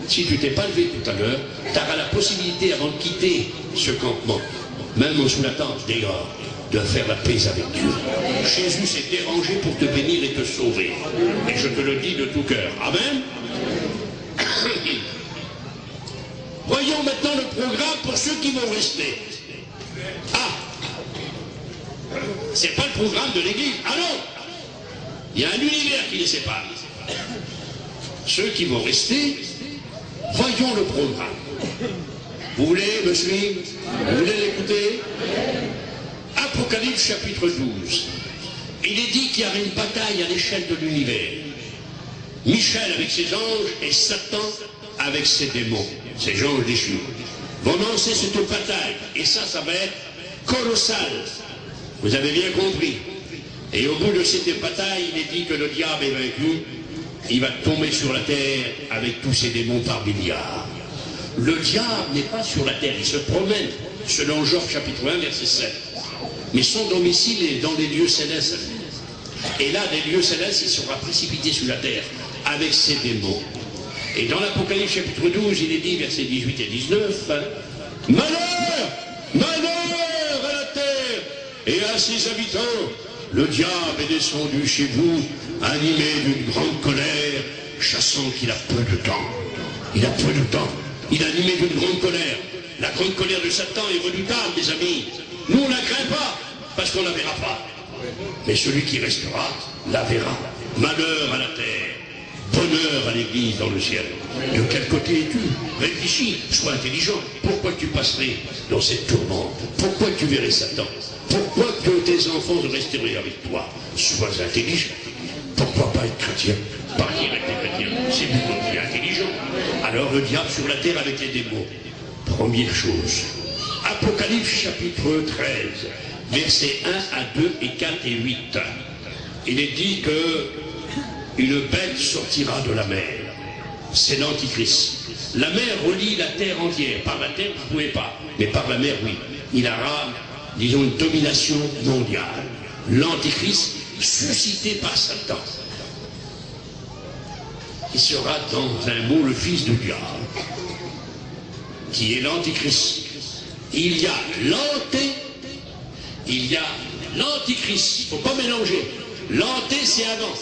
si tu t'es pas levé tout à l'heure, tu auras la possibilité, avant de quitter ce campement, même sous la tente d'ailleurs, de faire la paix avec Dieu. Jésus s'est dérangé pour te bénir et te sauver. Et je te le dis de tout cœur. Amen. Voyons maintenant le programme pour ceux qui vont rester. Ah, c'est pas le programme de l'Église. Ah non, il y a un univers qui les sépare. Ceux qui vont rester, voyons le programme. Vous voulez me suivre? Vous voulez l'écouter? Apocalypse chapitre 12. Il est dit qu'il y aura une bataille à l'échelle de l'univers. Michel avec ses anges et Satan avec ses démons, ses anges déchus, vont lancer cette bataille. Et ça va être colossal. Vous avez bien compris. Et au bout de cette bataille, il est dit que le diable est vaincu. Il va tomber sur la terre avec tous ses démons par milliards. Le diable n'est pas sur la terre, il se promène, selon Job chapitre 1, verset 7. Mais son domicile est dans les lieux célestes. Et là, des lieux célestes, il sera précipité sur la terre avec ses démons. Et dans l'Apocalypse chapitre 12, il est dit, versets 18 et 19, « Malheur, malheur à la terre et à ses habitants, le diable est descendu chez vous, animé d'une grande colère, chassant qu'il a peu de temps. » Il a peu de temps. Il est animé d'une grande colère. La grande colère de Satan est redoutable, mes amis. Nous, on ne la craint pas, parce qu'on ne la verra pas. Mais celui qui restera, la verra. Malheur à la terre, bonheur à l'église dans le ciel. De quel côté es-tu? Réfléchis, sois intelligent. Pourquoi tu passerais dans cette tourmente? Pourquoi tu verrais Satan? Pourquoi que tes enfants resteraient avec toi? Sois intelligent. Pourquoi pas être chrétien? Partir avec les chrétiens, c'est beaucoup plus intelligent. alors le diable sur la terre avec les démons. Première chose, Apocalypse chapitre 13, versets 1 à 2 et 4 et 8. Il est dit que une bête sortira de la mer. C'est l'Antichrist. La mer relie la terre entière. Par la terre, vous ne pouvez pas. Mais par la mer, oui. Il aura, disons, une domination mondiale. L'Antichrist, suscité par Satan. Il sera, dans un mot, le fils du diable, qui est l'Antichrist. Il y a l'Antichrist. Il ne faut pas mélanger. L'anté, c'est avant.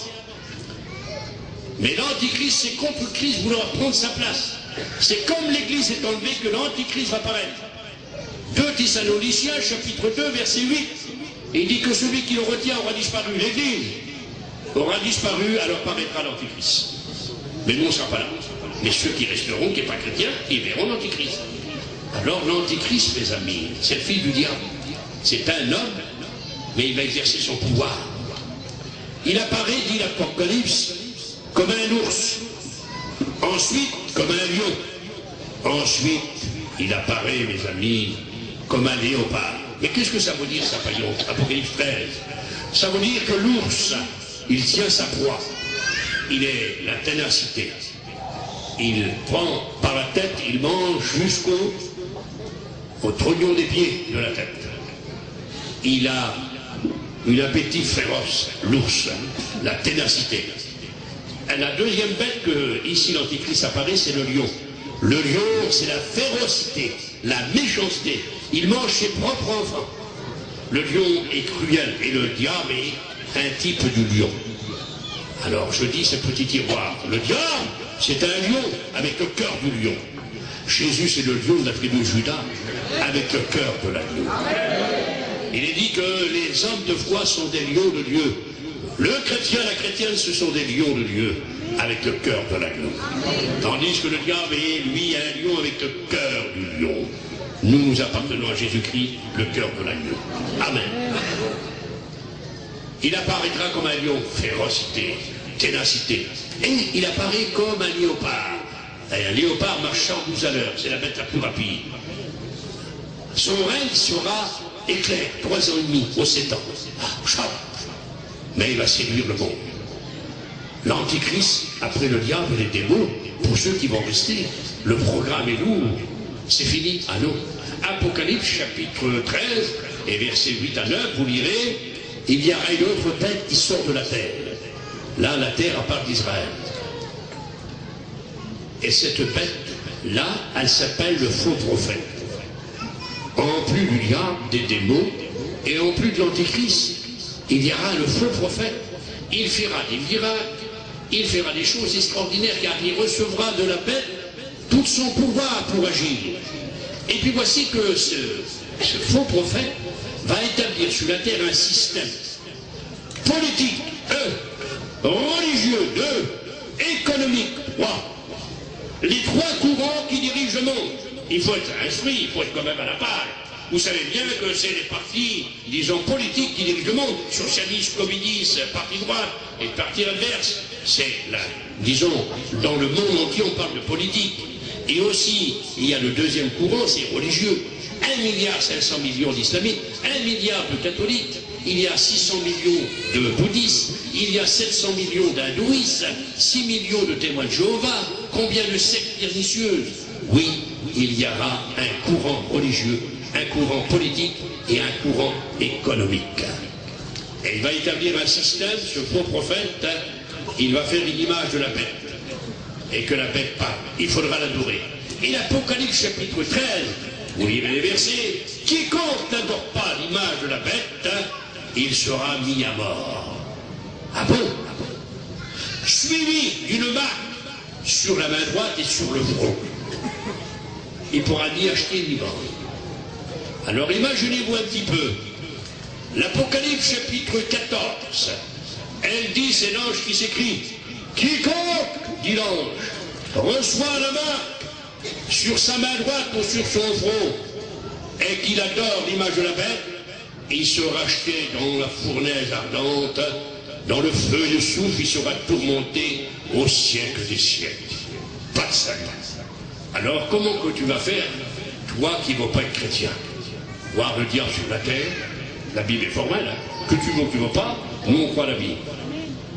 Mais l'Antichrist, c'est contre le Christ vouloir prendre sa place. C'est comme l'Église est enlevée que l'Antichrist va paraître. 2 Thessaloniciens, chapitre 2, verset 8. Il dit que celui qui le retient aura disparu. L'Église aura disparu, alors paraîtra l'Antichrist. Mais nous, on ne sera pas là. Mais ceux qui resteront, qui ne sont pas chrétiens, ils verront l'Antichrist. Alors l'Antichrist, mes amis, c'est le fils du diable. C'est un homme, mais il va exercer son pouvoir. Il apparaît, dit l'Apocalypse, comme un ours. Ensuite, comme un lion. Ensuite, il apparaît, mes amis, comme un léopard. Mais qu'est-ce que ça veut dire, ça, Apocalypse 13? Ça veut dire que l'ours, il tient sa proie. Il est la ténacité. Il prend par la tête, il mange jusqu'au trognon des pieds de la tête. Il a un appétit féroce, l'ours, la ténacité. La deuxième bête que ici l'Antichrist apparaît, c'est le lion. Le lion, c'est la férocité, la méchanceté. Il mange ses propres enfants. Le lion est cruel et le diable est un type du lion. Alors je dis ce petit tiroir, le diable, c'est un lion avec le cœur du lion. Jésus, c'est le lion de la tribu de Juda avec le cœur de l'agneau. Il est dit que les hommes de foi sont des lions de Dieu. Le chrétien, la chrétienne, ce sont des lions de Dieu avec le cœur de l'agneau. Tandis que le diable est, lui, un lion avec le cœur du lion. Nous, nous appartenons à Jésus-Christ, le cœur de l'agneau. Amen. Il apparaîtra comme un lion, férocité, ténacité. Et il apparaît comme un léopard. Un léopard marche 112 à l'heure, c'est la bête la plus rapide. Son règne sera éclair, 3 ans et demi, aux 7 ans. Mais il va séduire le monde. L'Antichrist, après le diable et les démons, pour ceux qui vont rester, le programme est lourd. C'est fini. Ah non. Apocalypse chapitre 13 et versets 8 à 9, vous lirez, il y aura une autre bête qui sort de la terre. Là, la terre à part d'Israël. Et cette bête-là, elle s'appelle le faux prophète. En plus du diable, des démons, et en plus de l'Antichrist, il y aura le faux prophète. Il fera des miracles, il fera des choses extraordinaires, car il recevra de la bête tout son pouvoir pour agir. Et puis voici que ce faux prophète va établir sur la terre un système politique, religieux, économique, les 3 courants qui dirigent le monde. Il faut être instruit, il faut être quand même à la page. Vous savez bien que c'est les partis, disons, politiques qui dirigent le monde, socialistes, communistes, parti droite et parti adverse. C'est là, disons, dans le monde entier, on parle de politique. Et aussi, il y a le deuxième courant, c'est religieux. 1,5 milliard d'islamites, 1 milliard de catholiques, il y a 600 millions de bouddhistes, il y a 700 millions d'hindouistes, 6 millions de témoins de Jéhovah, combien de sectes pernicieuses. Oui, il y aura un courant religieux, un courant politique et un courant économique. Et il va établir un système, ce faux prophète, il va faire une image de la bête. Et que la bête parle, il faudra l'adorer. Et l'Apocalypse chapitre 13, vous lirez les versets, quiconque n'adore pas l'image de la bête, il sera mis à mort. Ah bon? Suivi d'une marque sur la main droite et sur le front. Il pourra ni acheter ni vendre. Alors imaginez-vous un petit peu. L'Apocalypse chapitre 14, elle dit, c'est l'ange qui s'écrit, quiconque, dit l'ange, reçoit la marque sur sa main droite ou sur son front, et qu'il adore l'image de la bête, il sera jeté dans la fournaise ardente, dans le feu de soufre, il sera tourmenté au siècle des siècles. pas de salut. Alors comment que tu vas faire, toi qui ne vas pas être chrétien? Voir le diable sur la terre, la Bible est formelle, hein? Que tu veux ou tu ne veux pas, nous on croit la Bible.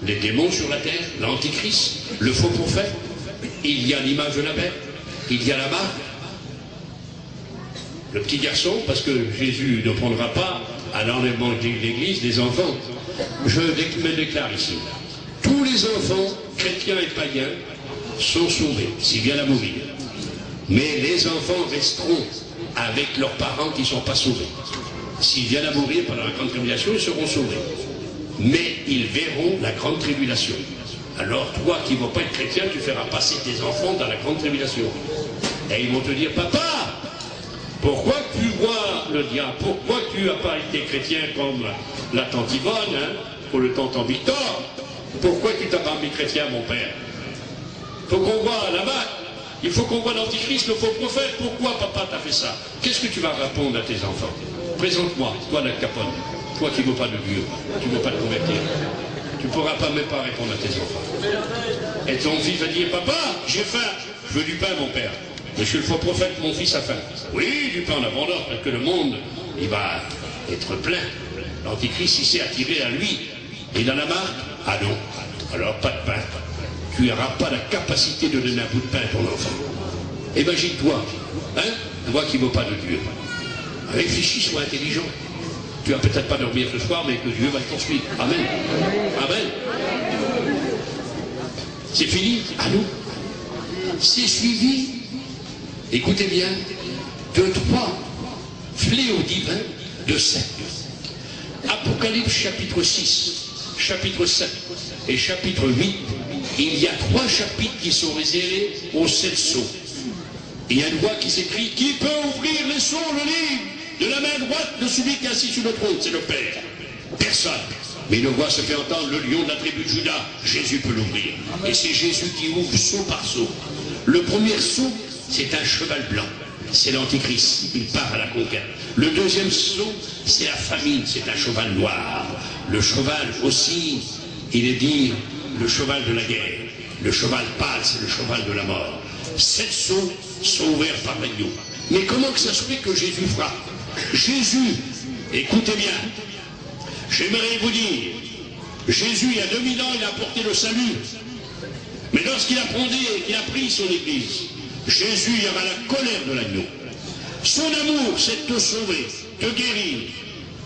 Les démons sur la terre, l'antichrist, le faux prophète, il y a l'image de la bête, il y a la marque. Le petit garçon, parce que Jésus ne prendra pas à l'enlèvement de l'église des enfants. Je me déclare ici, tous les enfants, chrétiens et païens, sont sauvés, s'ils viennent à mourir. Mais les enfants resteront avec leurs parents qui ne sont pas sauvés. S'ils viennent à mourir pendant la grande tribulation, ils seront sauvés. Mais ils verront la grande tribulation. Alors toi qui ne vas pas être chrétien, tu feras passer tes enfants dans la grande tribulation. Et ils vont te dire, papa, pourquoi tu vois le diable? Pourquoi tu n'as pas été chrétien comme la tante Yvonne, hein, ou le tonton Victor? Pourquoi tu t'as pas mis chrétien, mon père? Il faut qu'on voit la marque. Il faut qu'on voit l'antichrist, le faux prophète. Pourquoi papa t'a fait ça? Qu'est-ce que tu vas répondre à tes enfants? Présente-moi, toi la Capone, toi qui ne veux pas de Dieu, tu ne veux pas te convertir. Tu ne pourras pas même pas répondre à tes enfants. Et ton fils va dire, papa, j'ai faim, je veux du pain, mon père. Monsieur le faux prophète, mon fils a faim. Oui, du pain en abondance, parce que le monde, il va être plein. L'antichrist, il s'est attiré à lui. Et dans la marque, ah non, alors pas de pain. Tu n'auras pas la capacité de donner un bout de pain à ton enfant. Imagine-toi, hein, toi qui ne veux pas de Dieu. Réfléchis, sois intelligent. Tu vas peut-être pas dormir ce soir, mais que Dieu va te poursuivre. Amen. Amen. C'est fini? Ah non. C'est suivi, écoutez bien, de 3 fléaux divins de 7. Apocalypse chapitre 6, chapitre 7 et chapitre 8, il y a 3 chapitres qui sont réservés aux 7 sceaux. Il y a une voix qui s'écrit, qui peut ouvrir les sceaux, le livre de la main droite de celui qui est assis sur le trône? C'est le Père. Personne. Mais une voix se fait entendre, le lion de la tribu de Juda, Jésus peut l'ouvrir. Et c'est Jésus qui ouvre sceau par sceau. Le premier sceau, c'est un cheval blanc. C'est l'antichrist, il part à la conquête. Le deuxième sceau, c'est la famine, c'est un cheval noir. Le cheval aussi, il est dit, le cheval de la guerre. Le cheval pâle, c'est le cheval de la mort. 7 sceaux sont ouverts par l'agneau. Mais comment que ça se fait que Jésus frappe? Jésus, écoutez bien, j'aimerais vous dire, Jésus, il y a 2000 ans, il a apporté le salut. Mais lorsqu'il a fondé et qu'il a pris son église, Jésus, il y aura la colère de l'agneau. Son amour, c'est de te sauver, te guérir.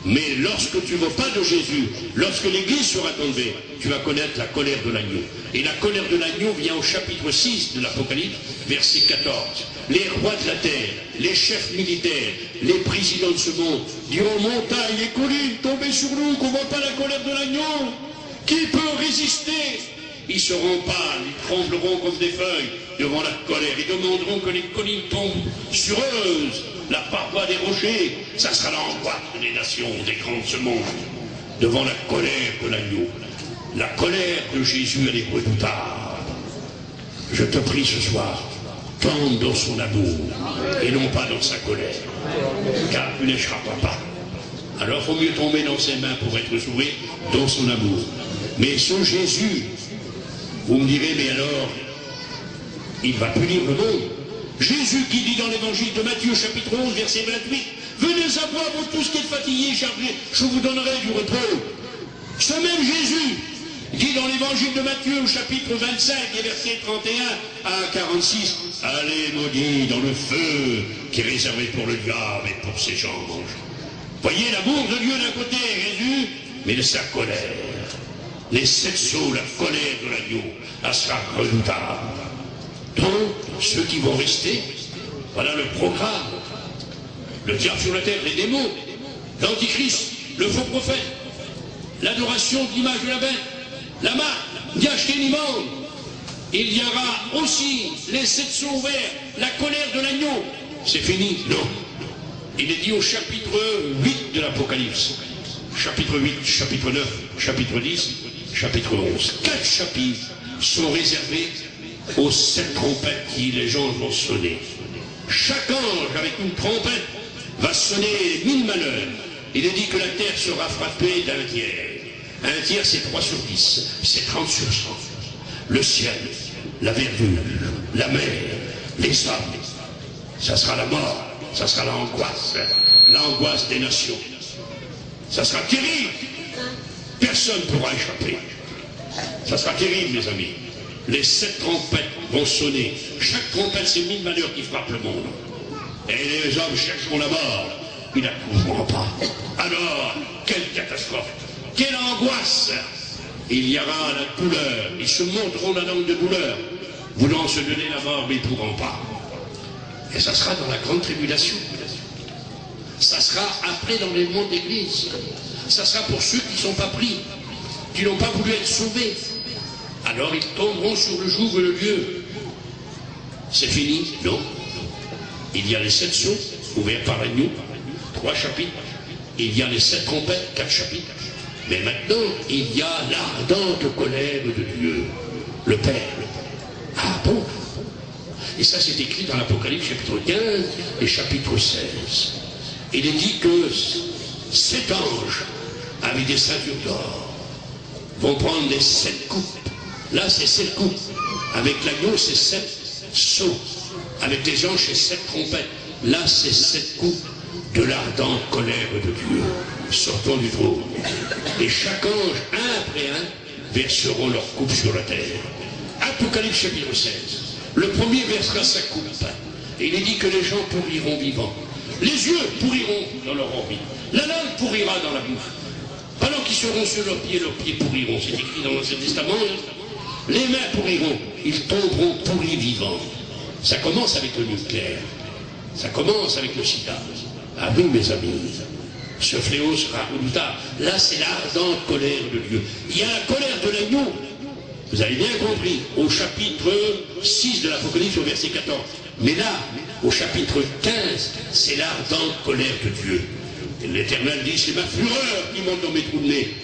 Mais lorsque tu ne veux pas de Jésus, lorsque l'église sera tombée, tu vas connaître la colère de l'agneau. Et la colère de l'agneau vient au chapitre 6 de l'Apocalypse, verset 14. Les rois de la terre, les chefs militaires, les présidents de ce monde diront, montagnes et collines, tombez sur nous, qu'on ne voit pas la colère de l'agneau. Qui peut résister? Ils seront pâles, ils trembleront comme des feuilles devant la colère. Ils demanderont que les collines tombent sur eux. La paroi des rochers, ça sera l'angoisse des nations, des grands de ce monde, devant la colère de l'agneau. La colère de Jésus, elle est redoutable. Je te prie ce soir, tombe dans son amour, et non pas dans sa colère, car tu n'échapperas pas. Alors il faut mieux tomber dans ses mains pour être sauvé, dans son amour. Mais ce Jésus, vous me direz, mais alors, il va punir le monde. Jésus qui dit dans l'évangile de Matthieu chapitre 11 verset 28, venez à moi vous tous qui êtes fatigués et chargés, je vous donnerai du repos. Ce même Jésus dit dans l'évangile de Matthieu au chapitre 25 et verset 31 à 46, allez maudits dans le feu qui est réservé pour le diable et pour ses anges. Voyez l'amour de Dieu d'un côté, Jésus, mais de sa colère. Les 7 sceaux, la colère de l'agneau, elle sera redoutable. Donc, ceux qui vont rester, voilà le programme. Le diable sur la terre, les démons, l'antichrist, le faux prophète, l'adoration de l'image de la bête, la marque, Yashkenimon. Il y aura aussi les 7 sceaux ouverts, la colère de l'agneau. C'est fini? Non. Il est dit au chapitre 8 de l'Apocalypse. Chapitre 8, chapitre 9, chapitre 10, chapitre 11. 4 chapitres sont réservés aux 7 trompettes qui les gens vont sonner. Chaque ange avec une trompette va sonner 1000 malheurs. Il est dit que la terre sera frappée d'un tiers. Un tiers c'est 3 sur 10, c'est 30 sur 100. Le ciel, la verdure, la mer, les hommes. Ça sera la mort, ça sera l'angoisse des nations. Ça sera terrible. Personne ne pourra échapper. Ça sera terrible, mes amis. Les 7 trompettes vont sonner. Chaque trompette, c'est 1000 malheurs qui frappent le monde. Et les hommes chercheront la mort. Ils ne la trouveront pas. Alors, quelle catastrophe, quelle angoisse. Il y aura la douleur. Ils se montreront la langue de douleur, voulant se donner la mort, mais ils ne pourront pas. Et ça sera dans la grande tribulation. Ça sera après dans les mondes d'église. Ça sera pour ceux qui ne sont pas pris, qui n'ont pas voulu être sauvés. Alors ils tomberont sur le joug et le lieu. C'est fini? Non. Il y a les 7 sceaux, ouverts par l'agneau, 3 chapitres. Il y a les 7 trompettes, 4 chapitres. Mais maintenant, il y a l'ardente colère de Dieu, le Père. Ah bon? Et ça, c'est écrit dans l'Apocalypse, chapitre 15 et chapitre 16. Il est dit que 7 anges, avec des ceintures d'or, vont prendre les 7 coupes. Là, c'est 7 coupes. Avec l'agneau, c'est 7 sceaux. Avec les anges, c'est 7 trompettes. Là, c'est 7 coupes de l'ardente colère de Dieu, sortant du trône. Et chaque ange, un après un, verseront leur coupe sur la terre. Apocalypse chapitre 16. Le premier versera sa coupe. Et il est dit que les gens pourriront vivants. Les yeux pourriront dans leur orbite. La langue pourrira dans la bouche. Pendant qu'ils seront sur leurs pieds pourriront. C'est écrit dans l'Ancien Testament. Les mains pourriront. Ils tomberont pourris vivants. Ça commence avec le nucléaire. Ça commence avec le sida. Ah oui, mes amis, ce fléau sera redoutable. Là, c'est l'ardente colère de Dieu. Il y a la colère de l'agneau. Vous avez bien compris, au chapitre 6 de l'Apocalypse, au verset 14. Mais là, au chapitre 15, c'est l'ardente colère de Dieu. L'Éternel dit, c'est ma fureur qui monte dans mes trous de nez.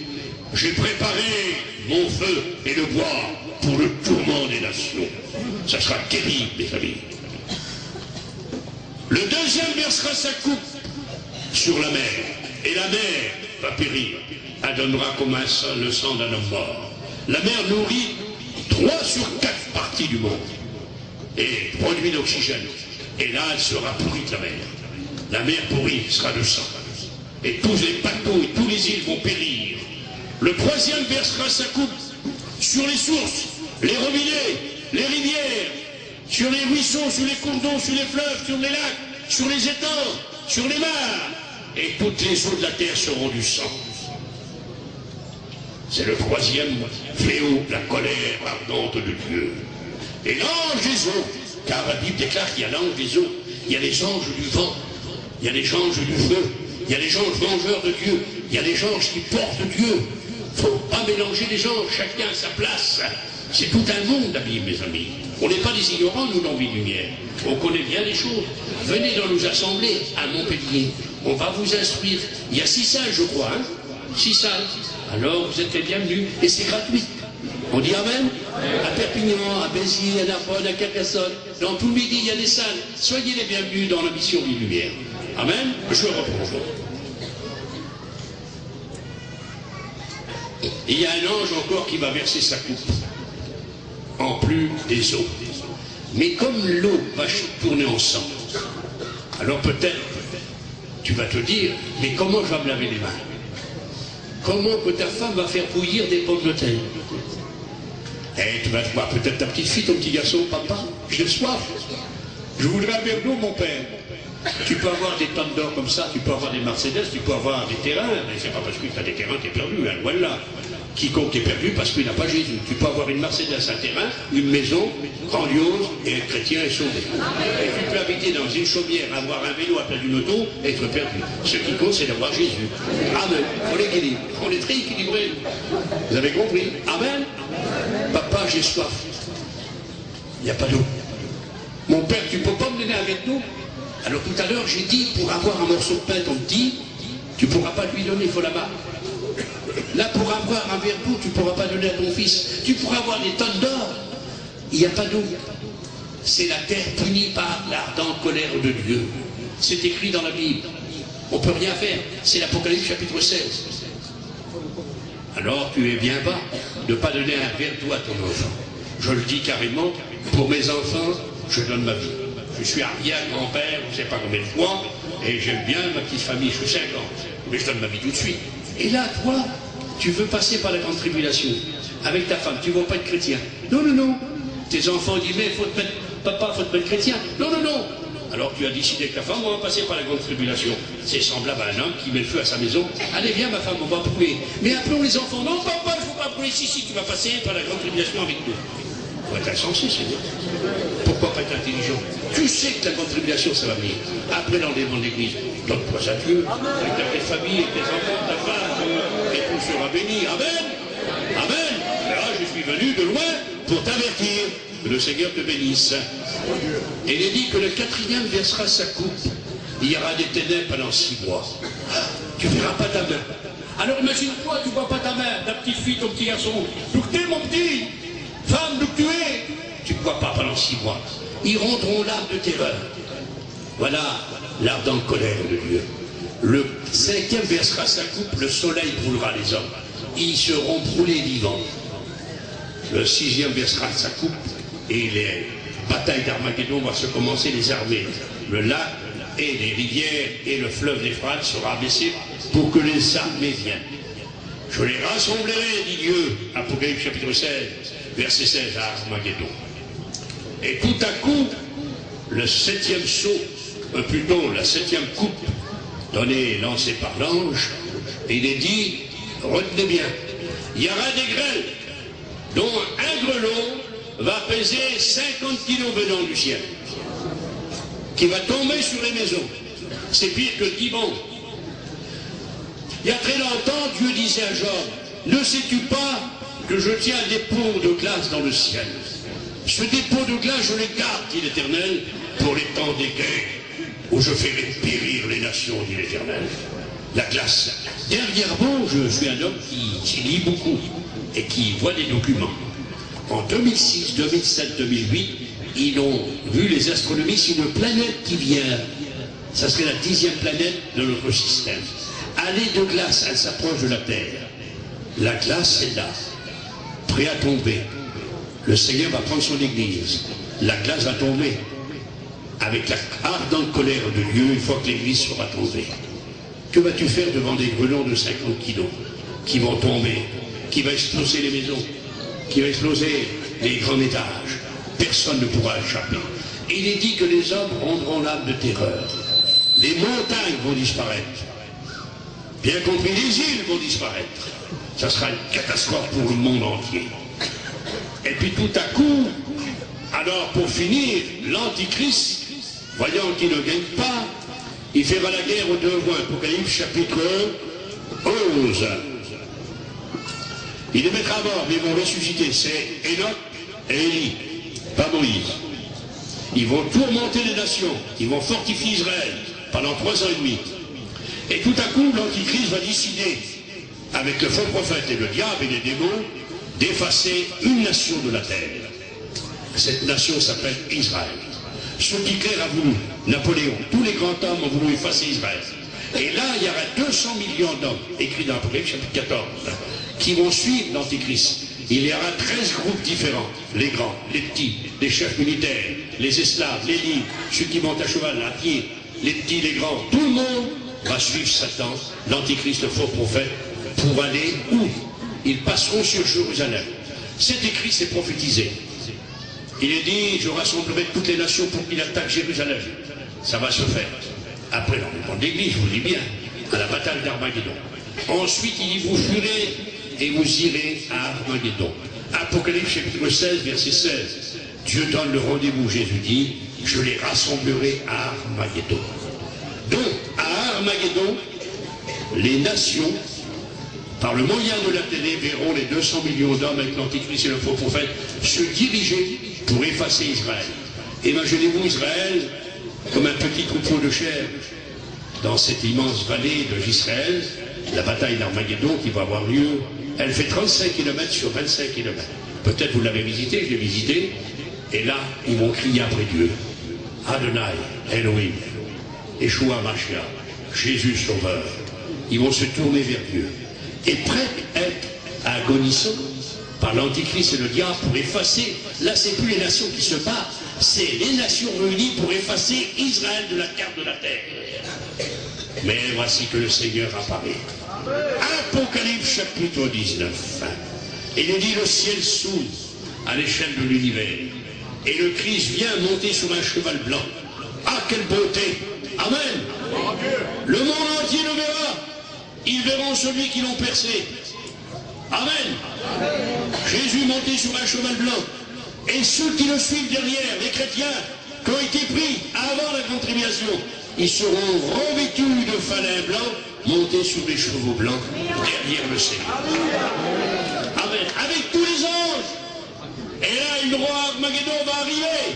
J'ai préparé mon feu et le bois pour le tourment des nations. Ça sera terrible, mes amis. Le deuxième versera sa coupe sur la mer, et la mer va périr. Elle donnera comme un sang, le sang d'un homme mort. La mer nourrit 3 sur 4 parties du monde et produit l'oxygène. Et là, elle sera pourrie, la mer. La mer pourrie sera de sang. Et tous les bateaux et tous les îles vont périr. Le troisième versera sa coupe sur les sources, les robinets, les rivières, sur les ruisseaux, sur les cours d'eau, sur les fleuves, sur les lacs, sur les étangs, sur les mares. Et toutes les eaux de la terre seront du sang. C'est le troisième fléau, la colère ardente de Dieu. Et l'ange des eaux, car la Bible déclare qu'il y a l'ange des eaux, il y a les anges du vent, il y a les anges du feu, il y a les anges vengeurs de Dieu, il y a les anges qui portent Dieu. Il ne faut pas mélanger les anges, chacun à sa place. C'est tout un monde, la Bible, mes amis. On n'est pas des ignorants, nous, dans Vie Lumière. On connaît bien les choses. Venez dans nos assemblées à Montpellier. On va vous instruire. Il y a 6 salles, je crois, hein? 6 salles. Alors, vous êtes les bienvenus. Et c'est gratuit. On dit Amen? À Perpignan, à Béziers, à Narbonne, à Carcassonne. Dans tout le Midi, il y a des salles. Soyez les bienvenus dans la mission Vie Lumière. Amen? Je reprends. Il y a un ange encore qui va verser sa coupe, en plus des eaux. Mais comme l'eau va tourner en sang, alors peut-être tu vas te dire, mais comment je vais me laver les mains? Comment que ta femme va faire bouillir des pommes de terre? Et tu vas te voir peut-être ta petite fille, ton petit garçon, papa, j'ai soif. Je voudrais un verre d'eau, mon père. Tu peux avoir des tonnes d'or comme ça, tu peux avoir des Mercedes, tu peux avoir des terrains, mais c'est pas parce que tu as des terrains que tu es perdu, hein, loin de là. Quiconque est perdu parce qu'il n'a pas Jésus. Tu peux avoir une Mercedes, un terrain, une maison grandiose et être chrétien et sauvé. Et tu peux habiter dans une chaumière, avoir un vélo à place d'une auto et être perdu. Ce qui compte, c'est d'avoir Jésus. Amen. On l'équilibre. On est très équilibré. Vous avez compris? Amen. Papa, j'ai soif. Il n'y a pas d'eau. Mon père, tu ne peux pas me donner un verre d'eau? Alors tout à l'heure, j'ai dit, pour avoir un morceau de pain, on te dit, tu ne pourras pas lui donner, il faut la barre. Là, pour avoir un verre d'eau, tu ne pourras pas donner à ton fils. Tu pourras avoir des tonnes d'or. Il n'y a pas d'eau. C'est la terre punie par l'ardente colère de Dieu. C'est écrit dans la Bible. On ne peut rien faire. C'est l'Apocalypse chapitre 16. Alors tu es bien bas de ne pas donner un verre d'eau à ton enfant. Je le dis carrément, pour mes enfants, je donne ma vie. Je suis arrière-grand-père, je ne sais pas combien de fois, et j'aime bien ma petite famille, je suis 50, mais je donne ma vie tout de suite. Et là, toi, tu veux passer par la grande tribulation avec ta femme, tu ne vas pas être chrétien. Non, non, non. Tes enfants disent, mais faut te mettre, papa, faut te mettre chrétien. Non, non, non. Alors tu as décidé avec ta femme, on va passer par la grande tribulation. C'est semblable à un homme qui met le feu à sa maison. Allez, viens ma femme, on va brûler. Mais appelons les enfants. Non, papa, il ne faut pas brûler. Si, tu vas passer par la grande tribulation avec nous. Il faut être insensé, Seigneur. Pourquoi pas être intelligent? Tu sais que la grande tribulation, ça va venir. Après l'enlèvement de l'église, donne-toi à Dieu, avec ta belle famille, avec tes enfants, ta femme, et tout sera béni. Amen. Amen. Là, je suis venu de loin pour t'avertir. Que le Seigneur te bénisse. Et il est dit que le 4e versera sa coupe. Il y aura des ténèbres pendant 6 mois. Tu ne verras pas ta main. Alors imagine-toi, tu ne vois pas ta main, ta petite fille, ton petit garçon. D'où tu es, mon petit? Femme, d'où tu es? Tu ne vois pas pendant 6 mois. Ils rendront l'âme de terreur. Voilà l'ardente colère de Dieu. Le 5e versera sa coupe, le soleil brûlera les hommes. Ils seront brûlés vivants. Le 6e versera sa coupe. Et les batailles d'Armageddon vont se commencer, les armées. Le lac et les rivières et le fleuve d'Euphrate sera abaissé pour que les armées viennent. Je les rassemblerai, dit Dieu, Apocalypse chapitre 16, verset 16 à Armageddon. Et tout à coup, le 7e sceau, plutôt la 7e coupe, donnée, lancée par l'ange, il est dit, retenez bien, il y aura des grêles, dont un grelot va peser 50 kilos venant du ciel, qui va tomber sur les maisons. C'est pire que le Liban. Il y a très longtemps, Dieu disait à Job, ne sais-tu pas que je tiens un dépôt de glace dans le ciel? Ce dépôt de glace, je le garde, dit l'Éternel, pour les temps des guerres, où je ferai périr les nations, dit l'Éternel. La glace. Dernièrement, je suis un homme qui lit beaucoup et qui voit des documents. En 2006, 2007, 2008, ils ont vu les astronomistes une planète qui vient. Ça serait la 10e planète de notre système. Allée de glace, elle s'approche de la Terre. La glace est là, prêt à tomber. Le Seigneur va prendre son église. La glace va tomber. Avec la ardente colère de Dieu, une fois que l'église sera tombée. Que vas-tu faire devant des grelons de 50 kilos qui vont tomber, qui va exploser les maisons, qui va exploser les grands étages? Personne ne pourra échapper. Et il est dit que les hommes rendront l'âme de terreur. Les montagnes vont disparaître. Bien compris, les îles vont disparaître. Ça sera une catastrophe pour le monde entier. Et puis tout à coup, alors pour finir, l'Antichrist, voyant qu'il ne gagne pas, il fera la guerre aux deux voix. Apocalypse chapitre 11. Il les mettra à mort, mais ils vont ressusciter. C'est Enoch et Élie, pas Moïse. Ils vont tourmenter les nations, ils vont fortifier Israël pendant 3 ans et demi. Et tout à coup, l'Antichrist va décider, avec le faux prophète et le diable et les démons, d'effacer une nation de la terre. Cette nation s'appelle Israël. Ce qu'Hitler a voulu, Napoléon, tous les grands hommes ont voulu effacer Israël. Et là, il y aura 200 millions d'hommes, écrits dans l'Apocalypse chapitre 14, qui vont suivre l'Antichrist. Il y aura 13 groupes différents, les grands, les petits, les chefs militaires, les esclaves, les libres, ceux qui montent à cheval, à pied, les petits, les grands, tout le monde va suivre Satan, l'Antichrist, le faux prophète, pour aller où? Ils passeront sur Jérusalem. C'est écrit, c'est prophétisé. Il est dit, je rassemblerai toutes les nations pour qu'ils attaquent Jérusalem. Ça va se faire. Après l'enlèvement de l'église, je vous dis bien, à la bataille d'Armageddon. Ensuite, il dit, vous fuirez et vous irez à Armageddon. Apocalypse chapitre 16, verset 16. Dieu donne le rendez-vous, Jésus dit, je les rassemblerai à Armageddon. Donc, à Armageddon, les nations, par le moyen de la télé, verront les 200 millions d'hommes avec l'Antichrist et le faux prophète se diriger pour effacer Israël. Imaginez-vous Israël comme un petit troupeau de chèvres dans cette immense vallée de Israël, la bataille d'Armageddon qui va avoir lieu. Elle fait 35 km sur 25 km. Peut-être vous l'avez visité, je l'ai visité, et là, ils vont crier après Dieu. Adonai, Elohim, Yeshua Mashiach, Jésus Sauveur. Ils vont se tourner vers Dieu. Et prêts à être agonisants, par l'Antichrist et le diable pour effacer. Là, c'est plus les nations qui se battent, c'est les nations réunies pour effacer Israël de la carte de la terre. Mais voici que le Seigneur apparaît. Apocalypse chapitre 19. Il nous dit: le ciel s'ouvre à l'échelle de l'univers. Et le Christ vient monter sur un cheval blanc. Ah, quelle beauté! Amen! Le monde entier le verra. Ils verront celui qui l'ont percé. Amen! Jésus monté sur un cheval blanc. Et ceux qui le suivent derrière, les chrétiens, qui ont été pris avant la grande tribulation, ils seront revêtus de falins blancs, montés sur des chevaux blancs, derrière le Seigneur. Amen. Avec tous les anges. Et là, le roi Armageddon va arriver.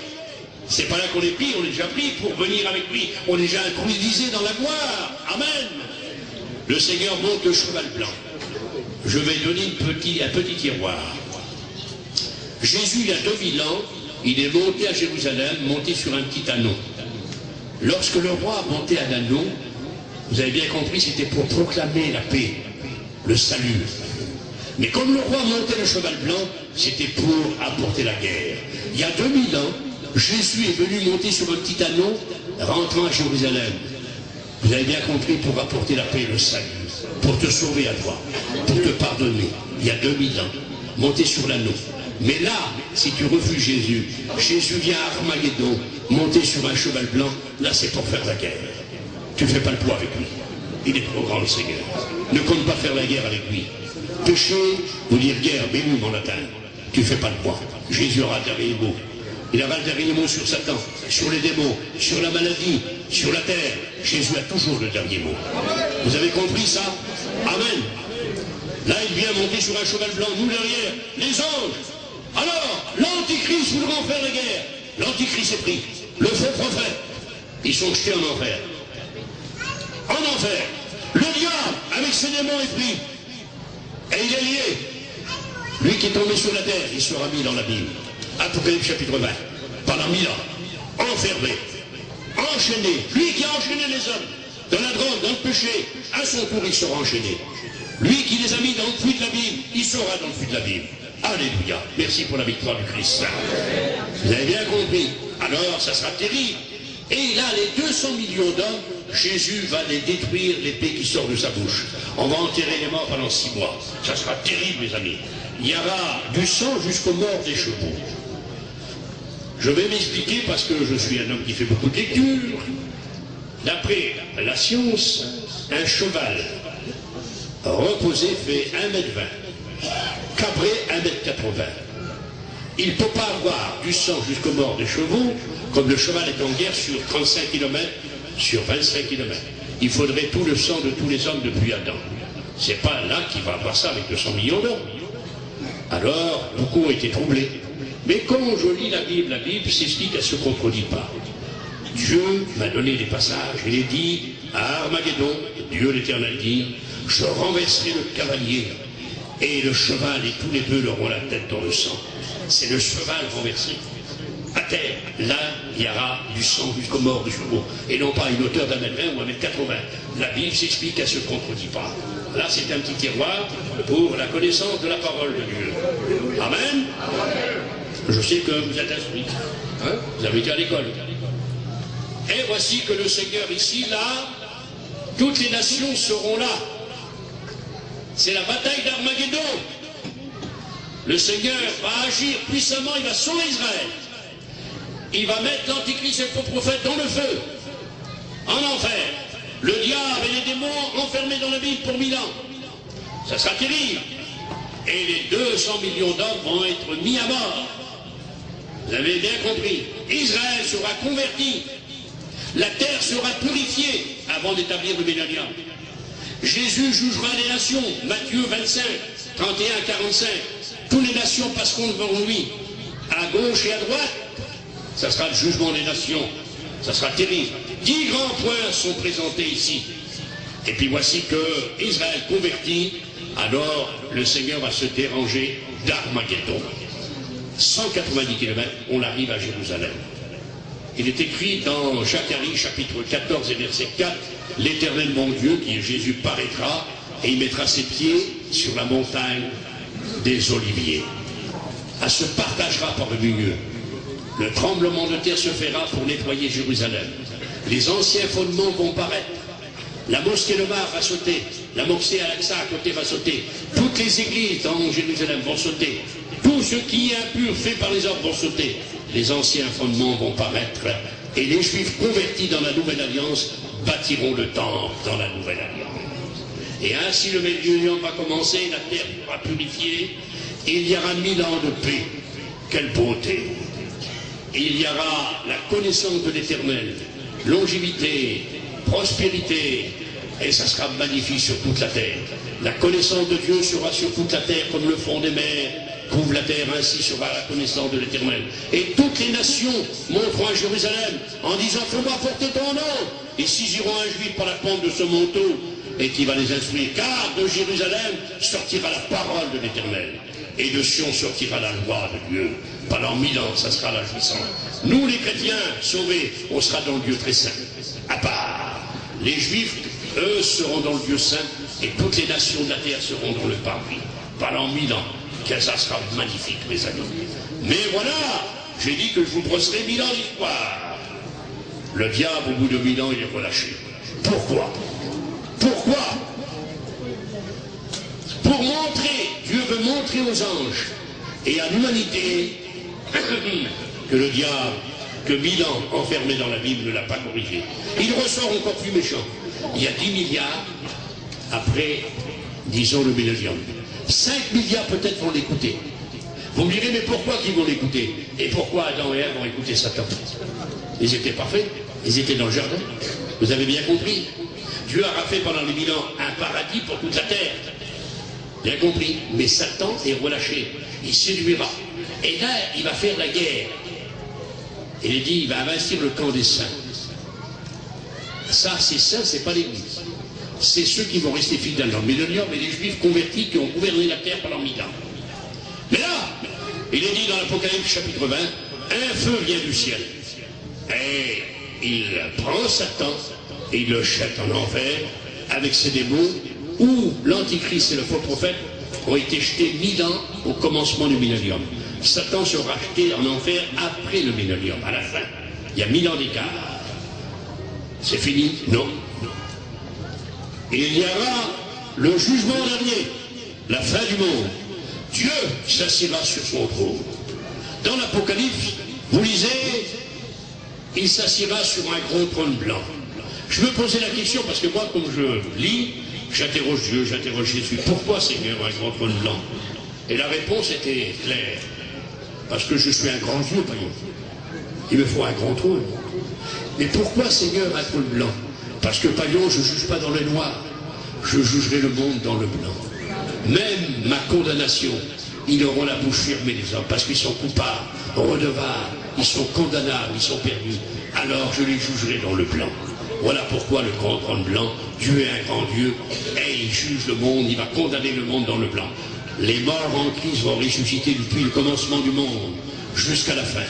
C'est pas là qu'on est pris, on est déjà pris pour venir avec lui. On est déjà intronisé dans la gloire. Amen. Le Seigneur monte le cheval blanc. Je vais donner un petit tiroir. Jésus, il y a 2000 ans, il est monté à Jérusalem, monté sur un petit anneau. Lorsque le roi montait à l'anneau, vous avez bien compris, c'était pour proclamer la paix, le salut. Mais comme le roi montait le cheval blanc, c'était pour apporter la guerre. Il y a 2000 ans, Jésus est venu monter sur un petit anneau, rentrant à Jérusalem. Vous avez bien compris, pour apporter la paix et le salut, pour te sauver à toi, pour te pardonner. Il y a 2000 ans, monter sur l'anneau. Mais là, si tu refuses Jésus, Jésus vient à Armageddon, monter sur un cheval blanc, là c'est pour faire la guerre. Tu ne fais pas le poids avec lui. Il est trop grand, le Seigneur. Ne compte pas faire la guerre avec lui. Péché, vous dire guerre, bénum en latin. Tu ne fais pas le poids. Jésus aura le dernier mot. Il aura le dernier mot sur Satan, sur les démons, sur la maladie, sur la terre. Jésus a toujours le dernier mot. Vous avez compris ça? Amen. Là, il vient monter sur un cheval blanc, nous derrière, les anges. Alors, l'Antichrist voudra en faire la guerre. L'Antichrist est pris. Le faux prophète, ils sont jetés en enfer. En enfer. Le diable, avec ses démons, est pris. Et il est lié. Lui qui est tombé sur la terre, il sera mis dans la Bible. Apocalypse chapitre 20. Pendant 1000 ans. Enfermé. Enchaîné. Lui qui a enchaîné les hommes. Dans la drogue, dans le péché. À son tour, il sera enchaîné. Lui qui les a mis dans le puits de la Bible, il sera dans le puits de la Bible. Alléluia. Merci pour la victoire du Christ. Vous avez bien compris. Alors, ça sera terrible. Et là, les 200 millions d'hommes, Jésus va les détruire, l'épée qui sort de sa bouche. On va enterrer les morts pendant 6 mois. Ça sera terrible, mes amis. Il y aura du sang jusqu'aux morts des chevaux. Je vais m'expliquer parce que je suis un homme qui fait beaucoup de lecture. D'après la science, un cheval reposé fait 1,20 m. Cabré, 1,80 m. Il ne peut pas avoir du sang jusqu'aux morts des chevaux, comme le cheval est en guerre sur 35 km, sur 25 km. Il faudrait tout le sang de tous les hommes depuis Adam. C'est pas là qu'il va avoir ça avec 200 millions d'hommes. Alors, beaucoup ont été troublés. Mais quand je lis la Bible s'explique, elle ne se contredit pas. Dieu m'a donné des passages, il est dit à Armageddon, Dieu l'Éternel dit, je renverserai le cavalier, et le cheval et tous les deux auront la tête dans le sang. C'est le cheval renversé. À terre, là, il y aura du sang jusqu'aux morts du chevaux, et non pas une hauteur d'1,20 m ou 1,80 m. La Bible s'explique, elle ne se contredit pas. Là, c'est un petit tiroir pour la connaissance de la parole de Dieu. Amen. Je sais que vous êtes instruits. Hein? Vous avez été à l'école. Et voici que le Seigneur ici, là, toutes les nations seront là. C'est la bataille d'Armageddon. Le Seigneur va agir puissamment, il va sauver Israël. Il va mettre l'Antichrist et le faux prophète dans le feu, en enfer. Le diable et les démons enfermés dans la Bible pour 1000 ans. Ça sera terrible. Et les 200 millions d'hommes vont être mis à mort. Vous avez bien compris. Israël sera converti. La terre sera purifiée avant d'établir le millénium. Jésus jugera les nations. Matthieu 25, 31 à 45. Toutes les nations passeront devant lui. À gauche et à droite, ça sera le jugement des nations. Ça sera terrible. 10 grands points sont présentés ici. Et puis voici que Israël converti, alors le Seigneur va se déranger d'Armageddon. 190 km, on arrive à Jérusalem. Il est écrit dans Zacharie chapitre 14 et verset 4, l'Éternel mon Dieu, qui est Jésus, paraîtra et il mettra ses pieds sur la montagne des oliviers. Elle se partagera parmi eux. Le tremblement de terre se fera pour nettoyer Jérusalem. Les anciens fondements vont paraître. La mosquée de Mar va sauter. La mosquée Al-Aqsa à côté va sauter. Toutes les églises dans Jérusalem vont sauter. Tout ce qui est impur fait par les hommes vont sauter. Les anciens fondements vont paraître. Et les Juifs convertis dans la Nouvelle Alliance bâtiront le temple dans la Nouvelle Alliance. Et ainsi le millénium va commencer, la terre sera purifiée. Il y aura 1000 ans de paix. Quelle beauté! Il y aura la connaissance de l'Éternel, longévité, prospérité, et ça sera magnifique sur toute la terre. La connaissance de Dieu sera sur toute la terre comme le fond des mers couvre la terre, ainsi sera la connaissance de l'Éternel. Et toutes les nations monteront à Jérusalem en disant « Fais-moi porter ton nom !» Et saisiront un juif par la pointe de ce manteau et qui va les instruire. Car de Jérusalem sortira la parole de l'Éternel. Et de Sion sortira la loi de Dieu. Pendant 1000 ans, ça sera la jouissance. Nous, les chrétiens sauvés, on sera dans le lieu très saint. À part, les Juifs, eux, seront dans le lieu saint, et toutes les nations de la terre seront dans le parvis. Pendant 1000 ans, que ça sera magnifique, mes amis. Mais voilà, j'ai dit que je vous brosserai 1000 ans d'histoire. Le diable, au bout de 1000 ans, il est relâché. Pourquoi? Pourquoi? Pour montrer, Dieu veut montrer aux anges et à l'humanité que le diable, que 1000 ans enfermé dans la Bible, ne l'a pas corrigé. Il ressort encore plus méchant. Il y a 10 milliards après, disons, le millénium. 5 milliards peut-être vont l'écouter. Vous me direz, mais pourquoi qu'ils vont l'écouter? Et pourquoi Adam et Ève vont écouter Satan? Ils étaient parfaits, ils étaient dans le jardin. Vous avez bien compris. Dieu a fait pendant les 1000 ans un paradis pour toute la terre. Bien compris. Mais Satan est relâché. Il séduira. Et là, il va faire la guerre. Et il dit, il va investir le camp des saints. Ça, c'est saint, c'est pas l'église. C'est ceux qui vont rester fidèles dans le millénium et les juifs convertis qui ont gouverné la terre pendant 1000 ans. Mais là, il est dit dans l'Apocalypse chapitre 20, un feu vient du ciel. Et il prend Satan et il le jette en enfer avec ses démons où l'Antichrist et le faux prophète ont été jetés 1000 ans au commencement du millénium. Satan sera jeté en enfer après le millénium, à la fin. Il y a 1000 ans d'écart. C'est fini? Non. Il y aura le jugement dernier, la fin du monde. Dieu s'assiera sur son trône. Dans l'Apocalypse, vous lisez, il s'assiera sur un gros trône blanc. Je me posais la question, parce que moi, comme je lis, j'interroge Dieu, j'interroge Jésus. Pourquoi, Seigneur, un grand trône blanc? Et la réponse était claire. Parce que je suis un grand Dieu, voyons. Il me faut un grand trône. Mais pourquoi, Seigneur, un trône blanc? Parce que, païen, je ne juge pas dans le noir. Je jugerai le monde dans le blanc. Même ma condamnation, ils auront la bouche fermée, les hommes, parce qu'ils sont coupables, redevables, ils sont condamnables, ils sont perdus. Alors je les jugerai dans le blanc. Voilà pourquoi le grand trône blanc, Dieu est un grand Dieu, et il juge le monde, il va condamner le monde dans le blanc. Les morts en Christ vont ressusciter depuis le commencement du monde, jusqu'à la fin.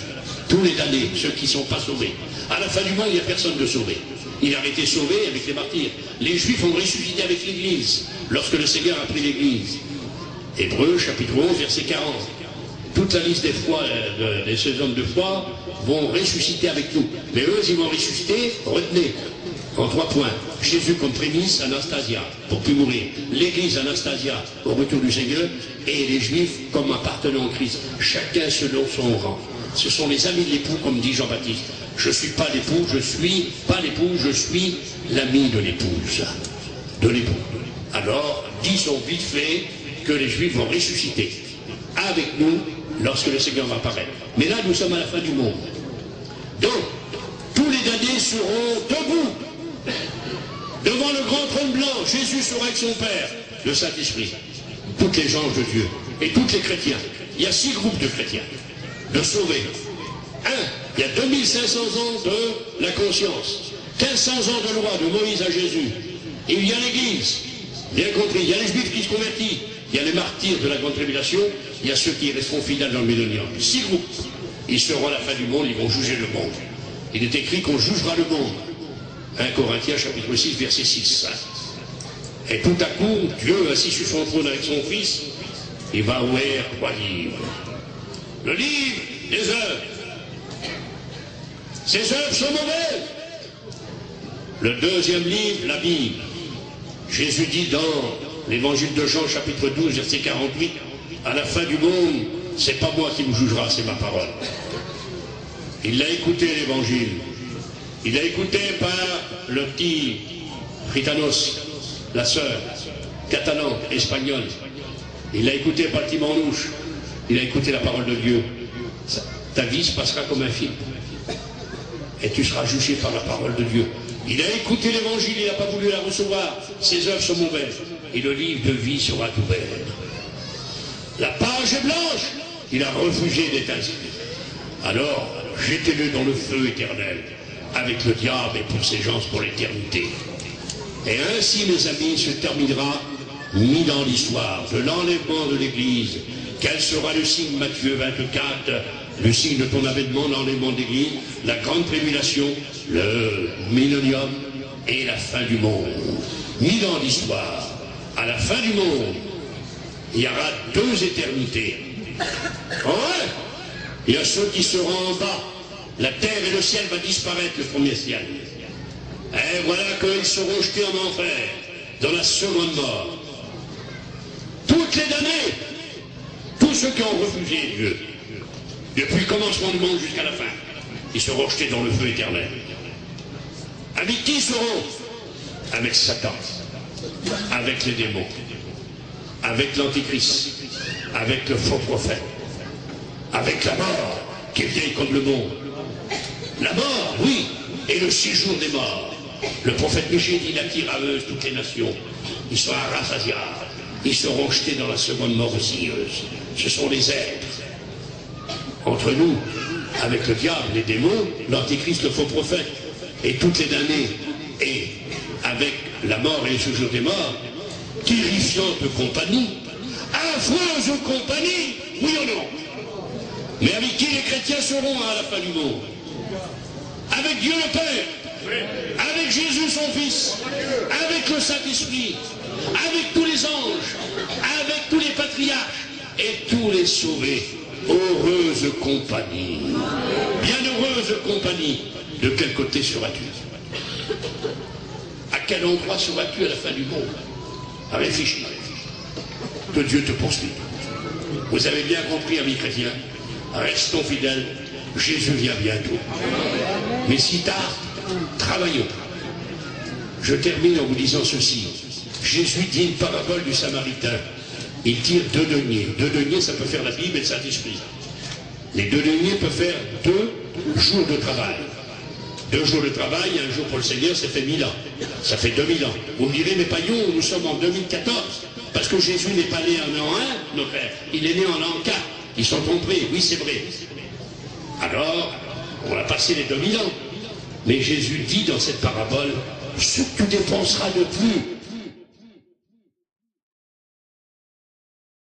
Tous les damnés, ceux qui ne sont pas sauvés. À la fin du monde, il n'y a personne de sauvé. Il a été sauvé avec les martyrs. Les Juifs ont ressuscité avec l'Église, lorsque le Seigneur a pris l'Église. Hébreux, chapitre 11, verset 40. Toute la liste de ces hommes de foi vont ressusciter avec nous. Mais eux, ils vont ressusciter, retenez, en 3 points. Jésus comme prémisse, Anastasia, pour plus mourir. L'Église, Anastasia, au retour du Seigneur. Et les Juifs comme appartenant au Christ. Chacun selon son rang. Ce sont les amis de l'époux, comme dit Jean-Baptiste. Je ne suis pas l'époux, je suis pas l'époux, je suis l'ami de l'épouse. De l'époux. Alors, disons vite fait que les Juifs vont ressusciter avec nous lorsque le Seigneur va apparaître. Mais là, nous sommes à la fin du monde. Donc, tous les damnés seront debout devant le grand trône blanc. Jésus sera avec son Père, le Saint-Esprit, toutes les anges de Dieu et tous les chrétiens. Il y a 6 groupes de chrétiens, de sauvés. 1, il y a 2500 ans de la conscience, 1500 ans de loi de Moïse à Jésus. Et il y a l'Église, bien compris, il y a les Juifs qui se convertissent, il y a les martyrs de la grande tribulation, il y a ceux qui resteront fidèles dans le millénium. 6 groupes. Ils seront à la fin du monde, ils vont juger le monde. Il est écrit qu'on jugera le monde. 1 Corinthiens chapitre 6, verset 6. Et tout à coup, Dieu, assis sur son trône avec son Fils, il va ouvrir 3 livres. Le livre des œuvres. Ces œuvres sont mauvaises. Le deuxième livre, la Bible. Jésus dit dans l'évangile de Jean, chapitre 12, verset 48, à la fin du monde, c'est pas moi qui vous jugera, c'est ma parole. Il l'a écouté, l'évangile. Il a écouté par le petit Fritanos, la sœur, catalan, espagnol. Il l'a écouté par le petit Manouche. Il a écouté la parole de Dieu. Ta vie se passera comme un film. Et tu seras jugé par la parole de Dieu. Il a écouté l'évangile, il n'a pas voulu la recevoir. Ses œuvres sont mauvaises. Et le livre de vie sera ouvert. La page est blanche. Il a refusé d'être inscrit. Alors, jetez-le dans le feu éternel, avec le diable et pour ses gens pour l'éternité. Et ainsi, mes amis, se terminera mis dans l'histoire de l'enlèvement de l'Église. Quel sera le signe, Matthieu 24, le signe de ton avènement, l'enlèvement de l'Église, la grande tribulation, le millénium et la fin du monde. Mis dans l'histoire, à la fin du monde, il y aura 2 éternités. Ouais. Il y a ceux qui seront en bas. La terre et le ciel va disparaître, le premier ciel. Et voilà qu'ils seront jetés en enfer, dans la seconde mort. Toutes les damnés, tous ceux qui ont refusé Dieu, depuis le commencement du monde jusqu'à la fin, ils seront jetés dans le feu éternel. Avec qui seront? Avec Satan, avec les démons, avec l'antichrist, avec le faux prophète, avec la mort qui est vieille comme le monde. La mort, oui, et le séjour des morts. Le prophète Michée dit, il attire à eux toutes les nations. Ils sont à rassasiables. Ils seront jetés dans la seconde mort osseuse. Ce sont les êtres. Entre nous, avec le diable, les démons, l'antichrist, le faux prophète, et toutes les damnés, et avec la mort et le séjour des morts, terrifiante compagnie, affreuse compagnie, oui ou non? Mais avec qui les chrétiens seront à la fin du monde? Avec Dieu le Père, avec Jésus son Fils, avec le Saint-Esprit, avec tous les anges, avec tous les patriarches et tous les sauvés. Heureuse compagnie, bienheureuse compagnie. De quel côté seras-tu? À quel endroit seras-tu à la fin du monde? Réfléchis. Que Dieu te poursuive. Vous avez bien compris, amis chrétiens, restons fidèles, Jésus vient bientôt. Mais si tard, travaillons. Je termine en vous disant ceci. Jésus dit une parabole du Samaritain. Il tire 2 deniers. 2 deniers, ça peut faire la Bible et le Saint-Esprit. Les 2 deniers peuvent faire 2 jours de travail. 2 jours de travail, 1 jour pour le Seigneur, ça fait 1000 ans. Ça fait 2000 ans. Vous me direz, mais Paillon, nous sommes en 2014. Parce que Jésus n'est pas né en an 1, nos frères. Il est né en an 4. Ils sont trompés, oui c'est vrai. Alors, on a passé les 2000 ans. Mais Jésus dit dans cette parabole, ce que tu dépenseras de plus,